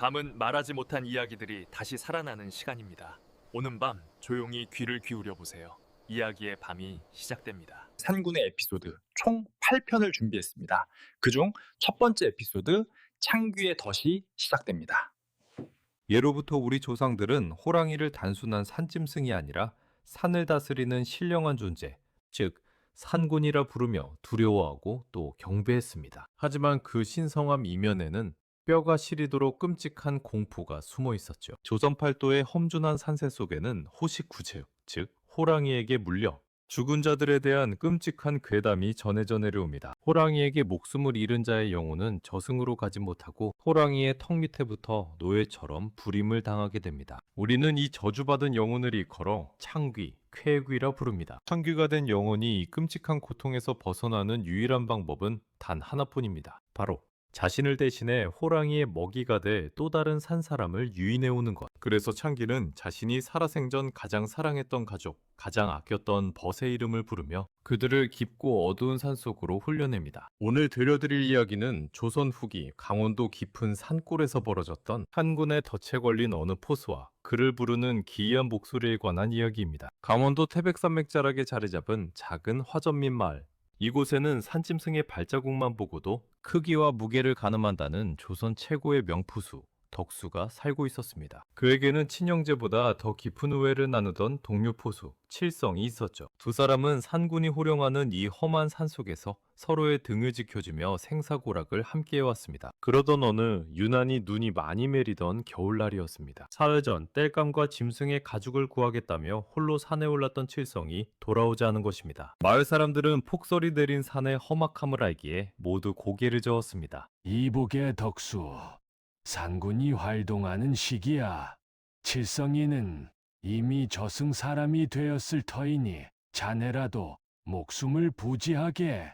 밤은 말하지 못한 이야기들이 다시 살아나는 시간입니다. 오는 밤 조용히 귀를 기울여 보세요. 이야기의 밤이 시작됩니다. 산군의 에피소드 총 8편을 준비했습니다. 그중 첫 번째 에피소드 창귀의 덫이 시작됩니다. 예로부터 우리 조상들은 호랑이를 단순한 산짐승이 아니라 산을 다스리는 신령한 존재, 즉 산군이라 부르며 두려워하고 또 경배했습니다. 하지만 그 신성함 이면에는 뼈가 시리도록 끔찍한 공포가 숨어 있었죠. 조선 팔도의 험준한 산세 속에는 호식구제, 즉 호랑이에게 물려 죽은 자들에 대한 끔찍한 괴담이 전해져 내려옵니다. 호랑이에게 목숨을 잃은 자의 영혼은 저승으로 가지 못하고 호랑이의 턱 밑에부터 노예처럼 불임을 당하게 됩니다. 우리는 이 저주받은 영혼을 일컬어 창귀, 쾌귀라 부릅니다. 창귀가 된 영혼이 이 끔찍한 고통에서 벗어나는 유일한 방법은 단 하나뿐입니다. 바로 자신을 대신해 호랑이의 먹이가 돼 또 다른 산 사람을 유인해오는 것. 그래서 창기는 자신이 살아생전 가장 사랑했던 가족, 가장 아꼈던 벗의 이름을 부르며 그들을 깊고 어두운 산속으로 훈련냅니다. 오늘 들려드릴 이야기는 조선 후기 강원도 깊은 산골에서 벌어졌던 한 군의 덫에 걸린 어느 포수와 그를 부르는 기이한 목소리에 관한 이야기입니다. 강원도 태백산맥 자락에 자리 잡은 작은 화전민 마을. 이곳에는 산짐승의 발자국만 보고도 크기와 무게를 가늠한다는 조선 최고의 명푸수 덕수가 살고 있었습니다. 그에게는 친형제보다 더 깊은 우애를 나누던 동료 포수 칠성이 있었죠. 두 사람은 산군이 호령하는 이 험한 산속에서 서로의 등을 지켜주며 생사고락을 함께 해왔습니다. 그러던 어느 유난히 눈이 많이 내리던 겨울날이었습니다. 사흘 전 땔감과 짐승의 가죽을 구하겠다며 홀로 산에 올랐던 칠성이 돌아오지 않은 것입니다. 마을 사람들은 폭설이 내린 산의 험악함을 알기에 모두 고개를 저었습니다. 이복의 덕수, 산군이 활동하는 시기야. 칠성이는 이미 저승 사람이 되었을 터이니 자네라도 목숨을 부지하게.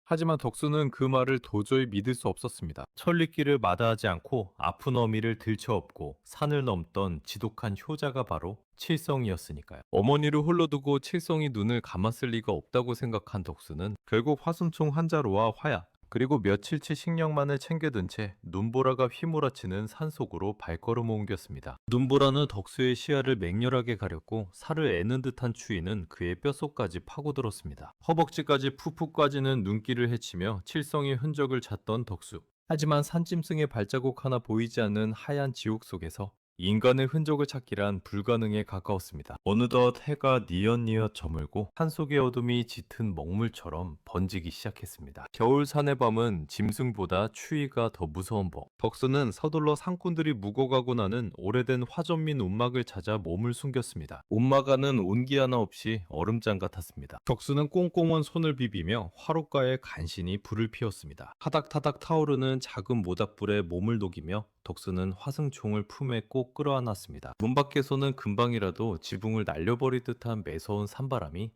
하지만 덕수는 그 말을 도저히 믿을 수 없었습니다. 천리길을 마다하지 않고 아픈 어미를 들쳐업고 산을 넘던 지독한 효자가 바로 칠성이었으니까요. 어머니를 홀로 두고 칠성이 눈을 감았을 리가 없다고 생각한 덕수는 결국 화순총 한 자루와 화약, 그리고 며칠치 식량만을 챙겨든 채 눈보라가 휘몰아치는 산속으로 발걸음을 옮겼습니다. 눈보라는 덕수의 시야를 맹렬하게 가렸고 살을 애는 듯한 추위는 그의 뼛속까지 파고들었습니다. 허벅지까지 푹푹 까지는 눈길을 헤치며 칠성의 흔적을 찾던 덕수. 하지만 산짐승의 발자국 하나 보이지 않는 하얀 지옥 속에서 인간의 흔적을 찾기란 불가능에 가까웠습니다. 어느덧 해가 뉘엿뉘엿 저물고 산속의 어둠이 짙은 먹물처럼 번지기 시작했습니다. 겨울 산의 밤은 짐승보다 추위가 더 무서운 법. 덕수는 서둘러 산꾼들이 묵어가고 나는 오래된 화전민 움막을 찾아 몸을 숨겼습니다. 움막 안은 온기 하나 없이 얼음장 같았습니다. 덕수는 꽁꽁한 손을 비비며 화롯가에 간신히 불을 피웠습니다. 타닥타닥 타오르는 작은 모닥불에 몸을 녹이며 덕수는 화승총을 품에 꼭 끌어안았습니다. 문 밖에서는 금방이라도 지붕을 날려버릴 듯한 매서운 산바람이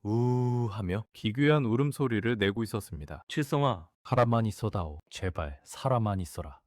우우 하며 기괴한 울음소리를 내고 있었습니다. 칠성아, 가라만 있어다오. 제발 살아만 있어라.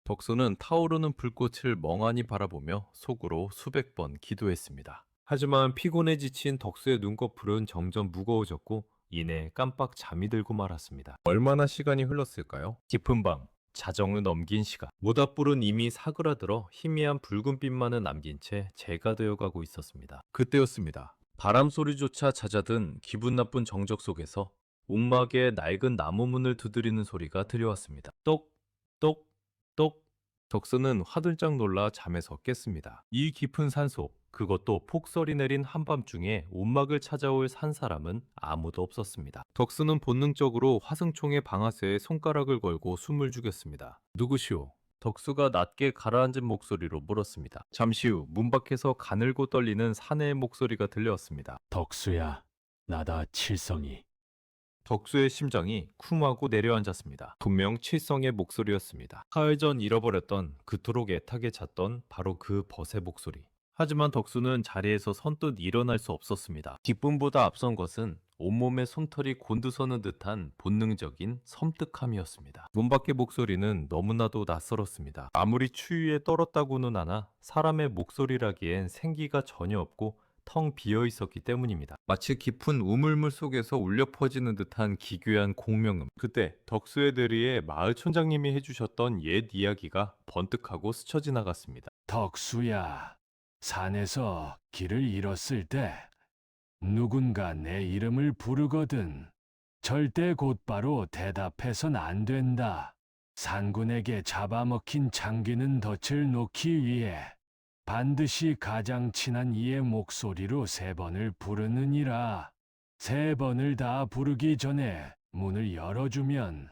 덕수는 타오르는 불꽃을 멍하니 바라보며 속으로 수백 번 기도했습니다. 하지만 피곤에 지친 덕수의 눈꺼풀은 점점 무거워졌고 이내 깜빡 잠이 들고 말았습니다. 얼마나 시간이 흘렀을까요? 깊은 밤, 자정을 넘긴 시간. 모닥불은 이미 사그라들어 희미한 붉은빛만을 남긴 채 재가 되어가고 있었습니다. 그때였습니다. 바람 소리조차 잦아든 기분 나쁜 정적 속에서 움막에 낡은 나무문을 두드리는 소리가 들려왔습니다. 똑, 똑, 똑. 덕수는 화들짝 놀라 잠에서 깼습니다. 이 깊은 산속, 그것도 폭설이 내린 한밤중에 움막을 찾아올 산 사람은 아무도 없었습니다. 덕수는 본능적으로 화승총의 방아쇠에 손가락을 걸고 숨을 죽였습니다. 누구시오? 덕수가 낮게 가라앉은 목소리로 물었습니다. 잠시 후 문 밖에서 가늘고 떨리는 사내의 목소리가 들려왔습니다. 덕수야, 나다 칠성이. 덕수의 심장이 쿵하고 내려앉았습니다. 분명 칠성의 목소리였습니다. 사흘 전 잃어버렸던 그토록 애타게 잤던 바로 그 벗의 목소리. 하지만 덕수는 자리에서 선뜻 일어날 수 없었습니다. 기쁨보다 앞선 것은 온몸에 솜털이 곤두서는 듯한 본능적인 섬뜩함이었습니다. 문 밖의 목소리는 너무나도 낯설었습니다. 아무리 추위에 떨었다고는 하나 사람의 목소리라기엔 생기가 전혀 없고 텅 비어 있었기 때문입니다. 마치 깊은 우물물 속에서 울려 퍼지는 듯한 기괴한 공명음. 그때 덕수의 대리에 마을 촌장님이 해주셨던 옛 이야기가 번뜩하고 스쳐 지나갔습니다. 덕수야, 산에서 길을 잃었을 때 누군가 내 이름을 부르거든. 절대 곧바로 대답해선 안 된다. 산군에게 잡아먹힌 창귀는 덫을 놓기 위해 반드시 가장 친한 이의 목소리로 3번을 부르느니라. 3번을 다 부르기 전에 문을 열어주면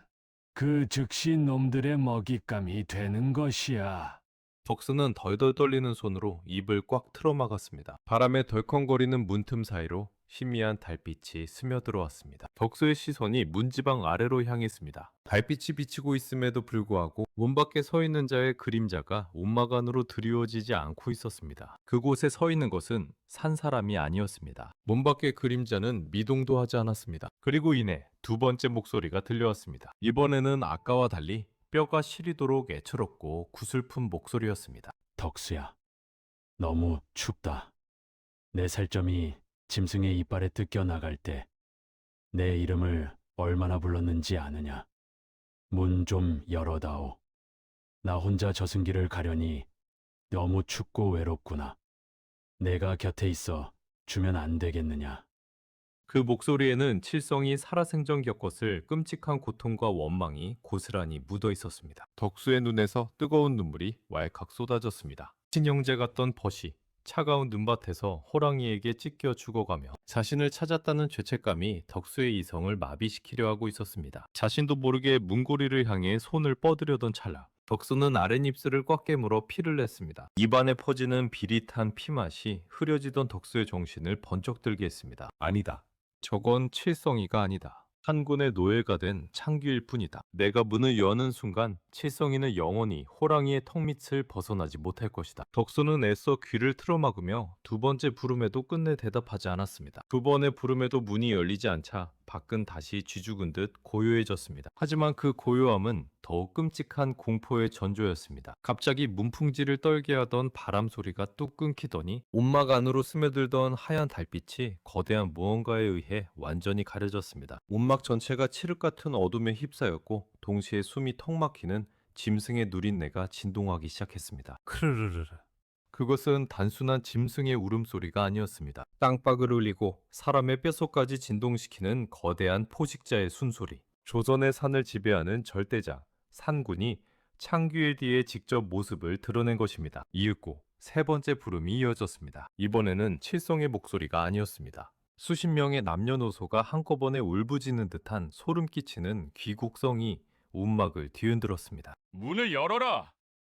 그 즉시 놈들의 먹잇감이 되는 것이야. 덕수는 덜덜 떨리는 손으로 입을 꽉 틀어막았습니다. 바람에 덜컹거리는 문틈 사이로 희미한 달빛이 스며들어왔습니다. 덕수의 시선이 문지방 아래로 향했습니다. 달빛이 비치고 있음에도 불구하고 문 밖에 서 있는 자의 그림자가 움막 안으로 드리워지지 않고 있었습니다. 그곳에 서 있는 것은 산 사람이 아니었습니다. 문 밖의 그림자는 미동도 하지 않았습니다. 그리고 이내 2번째 목소리가 들려왔습니다. 이번에는 아까와 달리 뼈가 시리도록 애처롭고 구슬픈 목소리였습니다. 덕수야, 너무 춥다. 내 살점이 짐승의 이빨에 뜯겨 나갈 때 내 이름을 얼마나 불렀는지 아느냐. 문 좀 열어다오. 나 혼자 저승길을 가려니 너무 춥고 외롭구나. 내가 곁에 있어 주면 안 되겠느냐. 그 목소리에는 칠성이 살아생전 겪었을 끔찍한 고통과 원망이 고스란히 묻어 있었습니다. 덕수의 눈에서 뜨거운 눈물이 왈칵 쏟아졌습니다. 친형제 같던 벗이 차가운 눈밭에서 호랑이에게 찢겨 죽어가며 자신을 찾았다는 죄책감이 덕수의 이성을 마비시키려 하고 있었습니다. 자신도 모르게 문고리를 향해 손을 뻗으려던 찰나 덕수는 아랫입술을 꽉 깨물어 피를 냈습니다. 입안에 퍼지는 비릿한 피맛이 흐려지던 덕수의 정신을 번쩍 들게 했습니다. 아니다. 저건 칠성이가 아니다. 한군의 노예가 된 창귀일 뿐이다. 내가 문을 여는 순간 칠성이는 영원히 호랑이의 턱밑을 벗어나지 못할 것이다. 덕수는 애써 귀를 틀어막으며 2번째 부름에도 끝내 대답하지 않았습니다. 2번의 부름에도 문이 열리지 않자 밖은 다시 쥐죽은 듯 고요해졌습니다. 하지만 그 고요함은 더욱 끔찍한 공포의 전조였습니다. 갑자기 문풍지를 떨게 하던 바람 소리가 뚝 끊기더니 움막 안으로 스며들던 하얀 달빛이 거대한 무언가에 의해 완전히 가려졌습니다. 움막 전체가 칠흑 같은 어둠에 휩싸였고 동시에 숨이 턱 막히는 짐승의 누린내가 진동하기 시작했습니다. 크르르르르. 그것은 단순한 짐승의 울음소리가 아니었습니다. 땅박을 울리고 사람의 뼛속까지 진동시키는 거대한 포식자의 순소리. 조선의 산을 지배하는 절대자 산군이 창귀일디의 직접 모습을 드러낸 것입니다. 이윽고 3번째 부름이 이어졌습니다. 이번에는 칠성의 목소리가 아니었습니다. 수십 명의 남녀노소가 한꺼번에 울부짖는 듯한 소름 끼치는 귀곡성이 움막을 뒤흔들었습니다. 문을 열어라!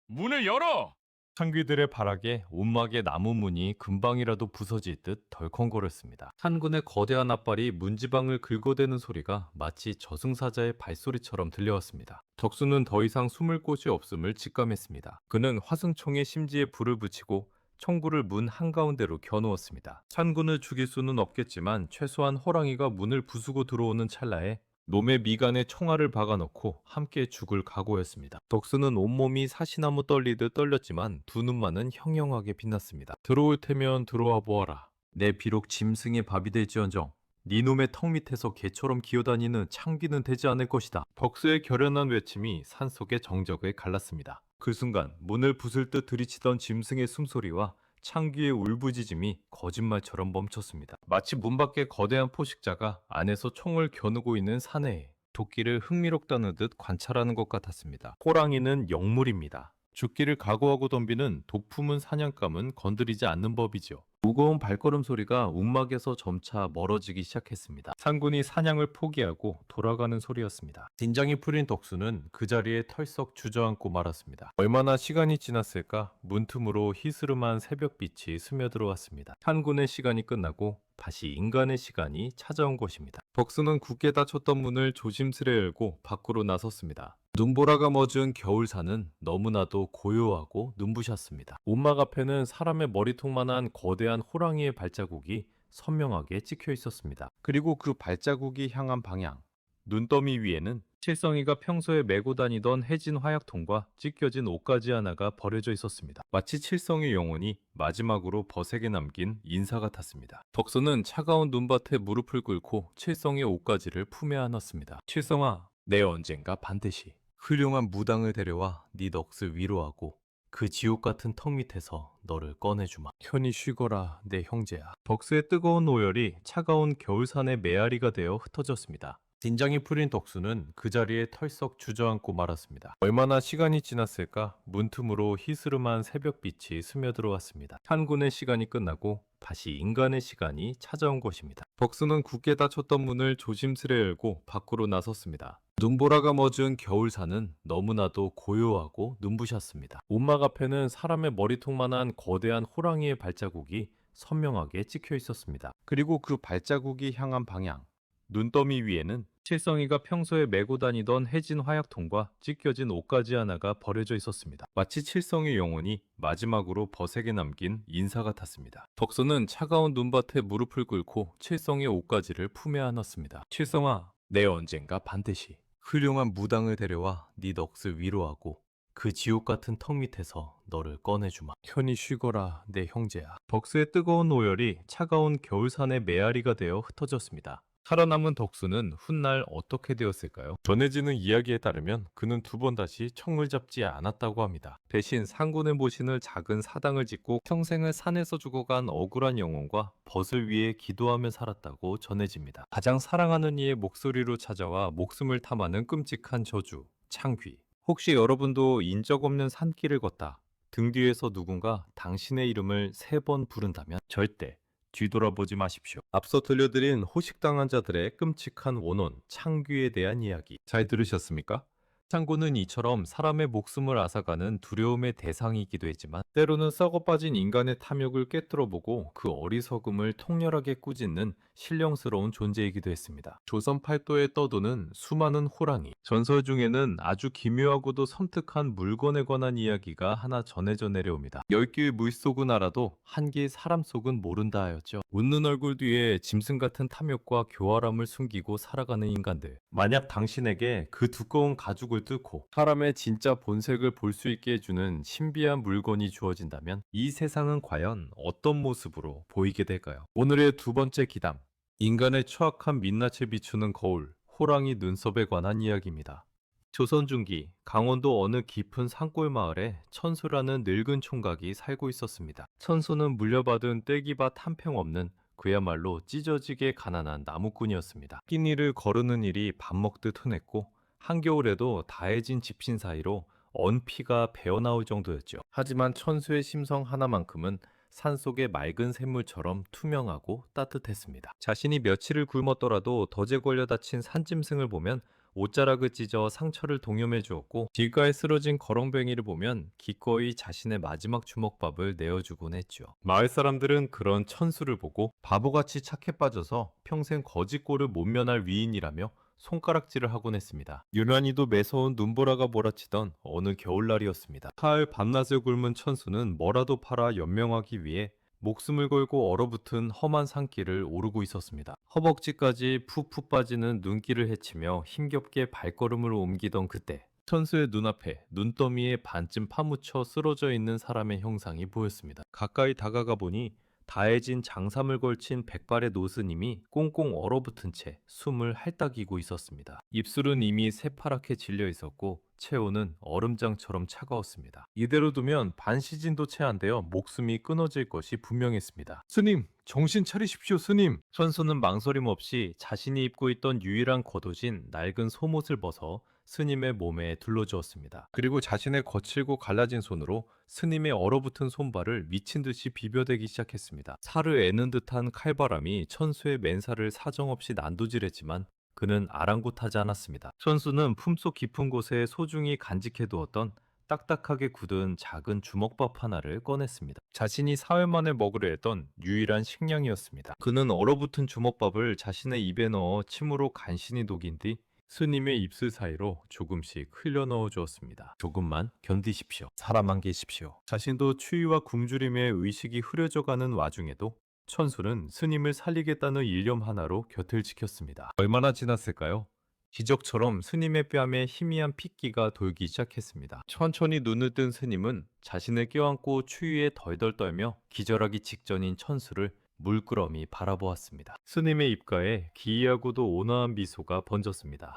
문을 열어! 창귀들의 발악에 움막의 나무 문이 금방이라도 부서질 듯 덜컹거렸습니다. 한군의 거대한 앞발이 문지방을 긁어대는 소리가 마치 저승사자의 발소리처럼 들려왔습니다. 덕수는 더 이상 숨을 곳이 없음을 직감했습니다. 그는 화승총에 심지에 불을 붙이고 총구를 문 한가운데로 겨누었습니다. 산군을 죽일 수는 없겠지만 최소한 호랑이가 문을 부수고 들어오는 찰나에 놈의 미간에 총알을 박아넣고 함께 죽을 각오였습니다. 덕수는 온몸이 사시나무 떨리듯 떨렸지만 두 눈만은 형형하게 빛났습니다. 들어올 테면 들어와 보아라. 내 비록 짐승의 밥이 될지언정 네 놈의 턱 밑에서 개처럼 기어다니는 창귀는 되지 않을 것이다. 덕수의 결연한 외침이 산속의 정적을 갈랐습니다. 그 순간 문을 부술 듯 들이치던 짐승의 숨소리와 창귀의 울부짖음이 거짓말처럼 멈췄습니다. 마치 문 밖에 거대한 포식자가 안에서 총을 겨누고 있는 사내에 도끼를 흥미롭다는 듯 관찰하는 것 같았습니다. 호랑이는 영물입니다. 죽기를 각오하고 덤비는 독품은 사냥감은 건드리지 않는 법이죠. 무거운 발걸음 소리가 움막에서 점차 멀어지기 시작했습니다. 산군이 사냥을 포기하고 돌아가는 소리였습니다. 긴장이 풀린 덕수는 그 자리에 털썩 주저앉고 말았습니다. 얼마나 시간이 지났을까 문틈으로 희스름한 새벽빛이 스며들어왔습니다. 산군의 시간이 끝나고 다시 인간의 시간이 찾아온 것입니다. 덕수는 굳게 닫혔던 문을 조심스레 열고 밖으로 나섰습니다. 눈보라가 멎은 겨울산은 너무나도 고요하고 눈부셨습니다. 움막 앞에는 사람의 머리통만한 거대한 호랑이의 발자국이 선명하게 찍혀 있었습니다. 그리고 그 발자국이 향한 방향, 눈더미 위에는 칠성이가 평소에 메고 다니던 해진 화약통과 찢겨진 옷가지 하나가 버려져 있었습니다. 마치 칠성의 영혼이 마지막으로 벗에게 남긴 인사 같았습니다. 덕수는 차가운 눈밭에 무릎을 꿇고 칠성의 옷가지를 품에 안았습니다. 칠성아, 내 언젠가 반드시 훌륭한 무당을 데려와 네 넋을 위로하고 그 지옥 같은 턱 밑에서 너를 꺼내주마. 편히 쉬거라, 내 형제야. 덕수의 뜨거운 오열이 차가운 겨울산의 메아리가 되어 흩어졌습니다. 긴장이 풀린 덕수는 그 자리에 털썩 주저앉고 말았습니다. 얼마나 시간이 지났을까? 문틈으로 희스름한 새벽빛이 스며들어왔습니다. 한군의 시간이 끝나고 다시 인간의 시간이 찾아온 것입니다. 덕수는 굳게 닫혔던 문을 조심스레 열고 밖으로 나섰습니다. 눈보라가 멎은 겨울산은 너무나도 고요하고 눈부셨습니다. 온막 앞에는 사람의 머리통만한 거대한 호랑이의 발자국이 선명하게 찍혀 있었습니다. 그리고 그 발자국이 향한 방향, 눈더미 위에는 칠성이가 평소에 메고 다니던 해진 화약통과 찢겨진 옷가지 하나가 버려져 있었습니다. 마치 칠성의 영혼이 마지막으로 벗에게 남긴 인사 같았습니다. 덕수는 차가운 눈밭에 무릎을 꿇고 칠성의 옷가지를 품에 안았습니다. 칠성아, 내 언젠가 반드시 훌륭한 무당을 데려와 네 넋을 위로하고 그 지옥 같은 턱 밑에서 너를 꺼내주마. 편히 쉬거라, 내 형제야. 덕수의 뜨거운 오열이 차가운 겨울산의 메아리가 되어 흩어졌습니다. 살아남은 덕수는 훗날 어떻게 되었을까요? 전해지는 이야기에 따르면 그는 두 번 다시 청을 잡지 않았다고 합니다. 대신 상군의 모신을 작은 사당을 짓고 평생을 산에서 죽어간 억울한 영혼과 벗을 위해 기도하며 살았다고 전해집니다. 가장 사랑하는 이의 목소리로 찾아와 목숨을 탐하는 끔찍한 저주, 창귀. 혹시 여러분도 인적 없는 산길을 걷다 등 뒤에서 누군가 당신의 이름을 3번 부른다면 절대 뒤돌아보지 마십시오. 앞서 들려드린 호식당한 자들의 끔찍한 원혼, 창귀에 대한 이야기 잘 들으셨습니까? 창고는 이처럼 사람의 목숨을 앗아가는 두려움의 대상이기도 했지만 때로는 썩어빠진 인간의 탐욕을 꿰뚫어보고 그 어리석음을 통렬하게 꾸짖는 신령스러운 존재이기도 했습니다. 조선 팔도에 떠도는 수많은 호랑이, 전설 중에는 아주 기묘하고도 섬뜩한 물건에 관한 이야기가 하나 전해져 내려옵니다. 10개의 물속은 알아도 한 개의 사람 속은 모른다 하였죠. 웃는 얼굴 뒤에 짐승 같은 탐욕과 교활함을 숨기고 살아가는 인간들. 만약 당신에게 그 두꺼운 가죽을 뚫고 사람의 진짜 본색을 볼 수 있게 해주는 신비한 물건이 주어진다면 이 세상은 과연 어떤 모습으로 보이게 될까요? 오늘의 두 번째 기담, 인간의 추악한 민낯을 비추는 거울, 호랑이 눈썹에 관한 이야기입니다. 조선 중기 강원도 어느 깊은 산골 마을에 천수라는 늙은 총각이 살고 있었습니다. 천수는 물려받은 떼기밭 한 평 없는 그야말로 찢어지게 가난한 나무꾼이었습니다. 낀 일을 거르는 일이 밥 먹듯 흔했고 한겨울에도 다해진 집신 사이로 언피가 배어나올 정도였죠. 하지만 천수의 심성 하나만큼은 산속의 맑은 샘물처럼 투명하고 따뜻했습니다. 자신이 며칠을 굶었더라도 덫에 걸려 다친 산짐승을 보면 옷자락을 찢어 상처를 동염해 주었고 길가에 쓰러진 거렁뱅이를 보면 기꺼이 자신의 마지막 주먹밥을 내어주곤 했죠. 마을 사람들은 그런 천수를 보고 바보같이 착해 빠져서 평생 거짓골을 못 면할 위인이라며 손가락질을 하곤 했습니다. 유난히도 매서운 눈보라가 몰아치던 어느 겨울날이었습니다. 사흘 밤낮을 굶은 천수는 뭐라도 팔아 연명하기 위해 목숨을 걸고 얼어붙은 험한 산길을 오르고 있었습니다. 허벅지까지 푹푹 빠지는 눈길을 헤치며 힘겹게 발걸음을 옮기던 그때 천수의 눈앞에 눈더미에 반쯤 파묻혀 쓰러져 있는 사람의 형상이 보였습니다. 가까이 다가가 보니 다해진 장삼을 걸친 백발의 노스님이 꽁꽁 얼어붙은 채 숨을 핥아기고 있었습니다. 입술은 이미 새파랗게 질려 있었고 체온은 얼음장처럼 차가웠습니다. 이대로 두면 반시진도 채 안 되어 목숨이 끊어질 것이 분명했습니다. 스님, 정신 차리십시오, 스님! 천수는 망설임 없이 자신이 입고 있던 유일한 겉옷인 낡은 속옷을 벗어 스님의 몸에 둘러주었습니다. 그리고 자신의 거칠고 갈라진 손으로 스님의 얼어붙은 손발을 미친 듯이 비벼대기 시작했습니다. 살을 애는 듯한 칼바람이 천수의 맨살을 사정없이 난도질했지만 그는 아랑곳하지 않았습니다. 천수는 품속 깊은 곳에 소중히 간직해두었던 딱딱하게 굳은 작은 주먹밥 하나를 꺼냈습니다. 자신이 사흘 만에 먹으려 했던 유일한 식량이었습니다. 그는 얼어붙은 주먹밥을 자신의 입에 넣어 침으로 간신히 녹인 뒤 스님의 입술 사이로 조금씩 흘려 넣어 주었습니다. 조금만 견디십시오. 살아만 계십시오. 자신도 추위와 굶주림에 의식이 흐려져가는 와중에도 천수는 스님을 살리겠다는 일념 하나로 곁을 지켰습니다. 얼마나 지났을까요? 기적처럼 스님의 뺨에 희미한 핏기가 돌기 시작했습니다. 천천히 눈을 뜬 스님은 자신을 껴안고 추위에 덜덜 떨며 기절하기 직전인 천수를 물끄러미 바라보았습니다. 스님의 입가에 기이하고도 온화한 미소가 번졌습니다.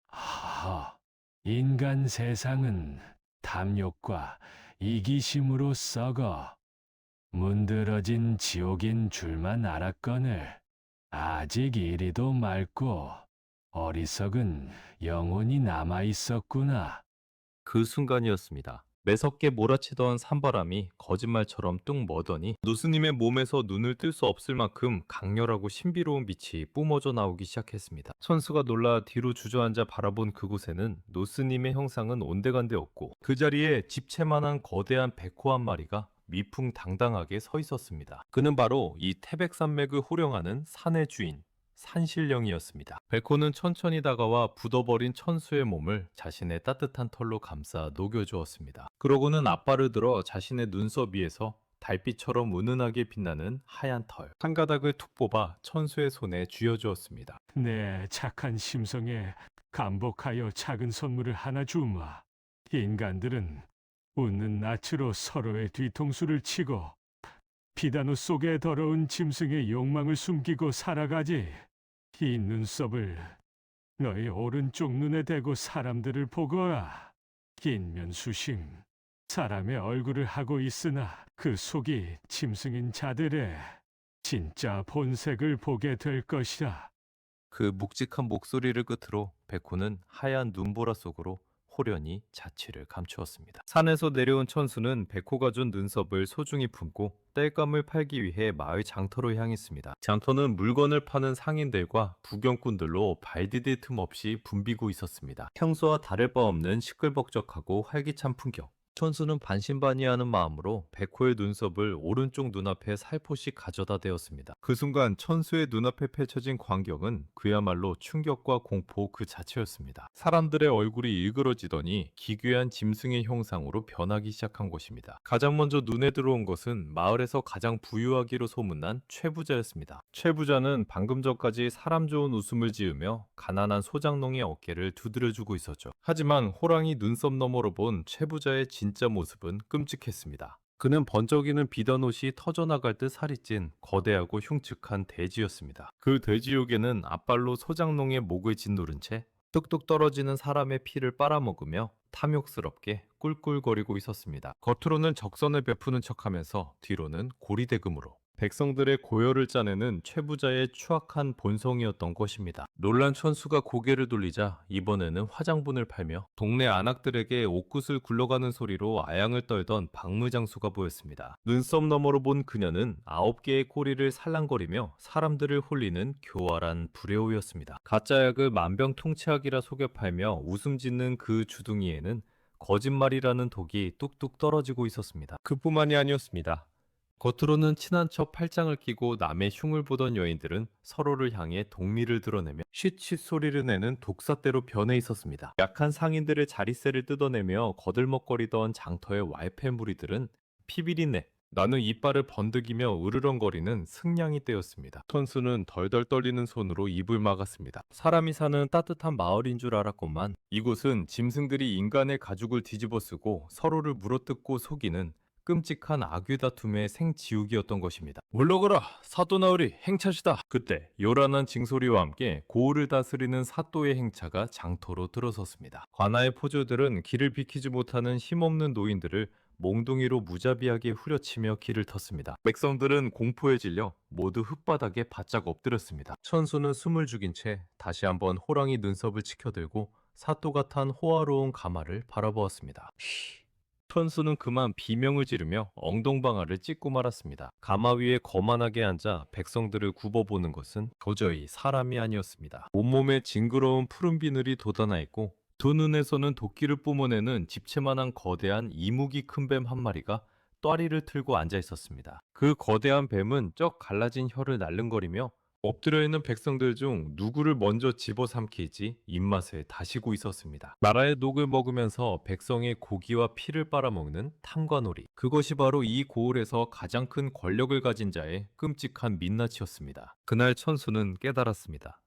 하, 인간 세상은 탐욕과 이기심으로 썩어 문드러진 지옥인 줄만 알았거늘 아직 이리도 맑고 어리석은 영혼이 남아 있었구나. 그 순간이었습니다. 매섭게 몰아치던 산바람이 거짓말처럼 뚝 머더니 노스님의 몸에서 눈을 뜰 수 없을 만큼 강렬하고 신비로운 빛이 뿜어져 나오기 시작했습니다. 천수가 놀라 뒤로 주저앉아 바라본 그곳에는 노스님의 형상은 온데간데 없고 그 자리에 집채만한 거대한 백호 한 마리가 위풍당당하게 서 있었습니다. 그는 바로 이 태백산맥을 호령하는 산의 주인 산신령이었습니다. 백호는 천천히 다가와 굳어버린 천수의 몸을 자신의 따뜻한 털로 감싸 녹여주었습니다. 그러고는 앞발을 들어 자신의 눈썹 위에서 달빛처럼 은은하게 빛나는 하얀 털 한 가닥을 툭 뽑아 천수의 손에 쥐어주었습니다. 내 착한 심성에 감복하여 작은 선물을 하나 주마. 인간들은 웃는 낯으로 서로의 뒤통수를 치고 비단우 속에 더러운 짐승의 욕망을 숨기고 살아가지. 이 눈썹을 너희 오른쪽 눈에 대고 사람들을 보거라. 인면수심 사람의 얼굴을 하고 있으나 그 속이 짐승인 자들의 진짜 본색을 보게 될 것이라. 그 묵직한 목소리를 끝으로 백호는 하얀 눈보라 속으로 호련히 자취를 감추었습니다. 산에서 내려온 천수는 백호가 준 눈썹을 소중히 품고 땔감을 팔기 위해 마을 장터로 향했습니다. 장터는 물건을 파는 상인들과 구경꾼들로 발 디딜 틈 없이 붐비고 있었습니다. 평소와 다를 바 없는 시끌벅적하고 활기찬 풍경. 천수는 반신반의하는 마음으로 백호의 눈썹을 오른쪽 눈앞에 살포시 가져다 대었습니다. 그 순간 천수의 눈앞에 펼쳐진 광경은 그야말로 충격과 공포 그 자체였습니다. 사람들의 얼굴이 일그러지더니 기괴한 짐승의 형상으로 변하기 시작한 것입니다. 가장 먼저 눈에 들어온 것은 마을에서 가장 부유하기로 소문난 최부자였습니다. 최부자는 방금 전까지 사람 좋은 웃음을 지으며 가난한 소장농의 어깨를 두드려주고 있었죠. 하지만 호랑이 눈썹 너머로 본 최부자의 진짜 모습은 끔찍했습니다. 그는 번쩍이는 비단 옷이 터져나갈 듯 살이 찐 거대하고 흉측한 돼지였습니다. 그 돼지욕에는 앞발로 소장농의 목을 짓누른 채 뚝뚝 떨어지는 사람의 피를 빨아먹으며 탐욕스럽게 꿀꿀거리고 있었습니다. 겉으로는 적선을 베푸는 척하면서 뒤로는 고리대금으로 백성들의 고열을 짜내는 최부자의 추악한 본성이었던 것입니다. 놀란 천수가 고개를 돌리자 이번에는 화장분을 팔며 동네 안악들에게 옥굿을 굴러가는 소리로 아양을 떨던 박무장수가 보였습니다. 눈썹 너머로 본 그녀는 9개의 꼬리를 살랑거리며 사람들을 홀리는 교활한 불효였습니다. 가짜 약을 만병통치약이라 속여 팔며 웃음 짓는 그 주둥이에는 거짓말이라는 독이 뚝뚝 떨어지고 있었습니다. 그뿐만이 아니었습니다. 겉으로는 친한 척 팔짱을 끼고 남의 흉을 보던 여인들은 서로를 향해 동미를 드러내며 쉿쉿 소리를 내는 독사대로 변해 있었습니다. 약한 상인들의 자릿세를 뜯어내며 거들먹거리던 장터의 왈패 무리들은 피비린내, 나는 이빨을 번득이며 으르렁거리는 승냥이 떼였습니다. 천수는 덜덜 떨리는 손으로 입을 막았습니다. 사람이 사는 따뜻한 마을인 줄 알았건만 이곳은 짐승들이 인간의 가죽을 뒤집어쓰고 서로를 물어뜯고 속이는 끔찍한 악유 다툼의 생지옥이었던 것입니다. 물러거라! 사또나으리 행차시다! 그때 요란한 징소리와 함께 고을을 다스리는 사또의 행차가 장터로 들어섰습니다. 관아의 포조들은 길을 비키지 못하는 힘없는 노인들을 몽둥이로 무자비하게 후려치며 길을 텄습니다. 백성들은 공포에 질려 모두 흙바닥에 바짝 엎드렸습니다. 천수는 숨을 죽인 채 다시 한번 호랑이 눈썹을 치켜들고 사또가 탄 호화로운 가마를 바라보았습니다. 천수는 그만 비명을 지르며 엉덩방아를 찢고 말았습니다. 가마 위에 거만하게 앉아 백성들을 굽어보는 것은 도저히 사람이 아니었습니다. 온몸에 징그러운 푸른 비늘이 돋아나 있고 두 눈에서는 도끼를 뿜어내는 집채만한 거대한 이무기 큰 뱀 한 마리가 또아리를 틀고 앉아 있었습니다. 그 거대한 뱀은 쩍 갈라진 혀를 날름거리며 엎드려 있는 백성들 중 누구를 먼저 집어삼킬지 입맛을 다시고 있었습니다. 나라의 녹을 먹으면서 백성의 고기와 피를 빨아먹는 탐관오리. 그것이 바로 이 고을에서 가장 큰 권력을 가진 자의 끔찍한 민낯이었습니다. 그날 천수는 깨달았습니다.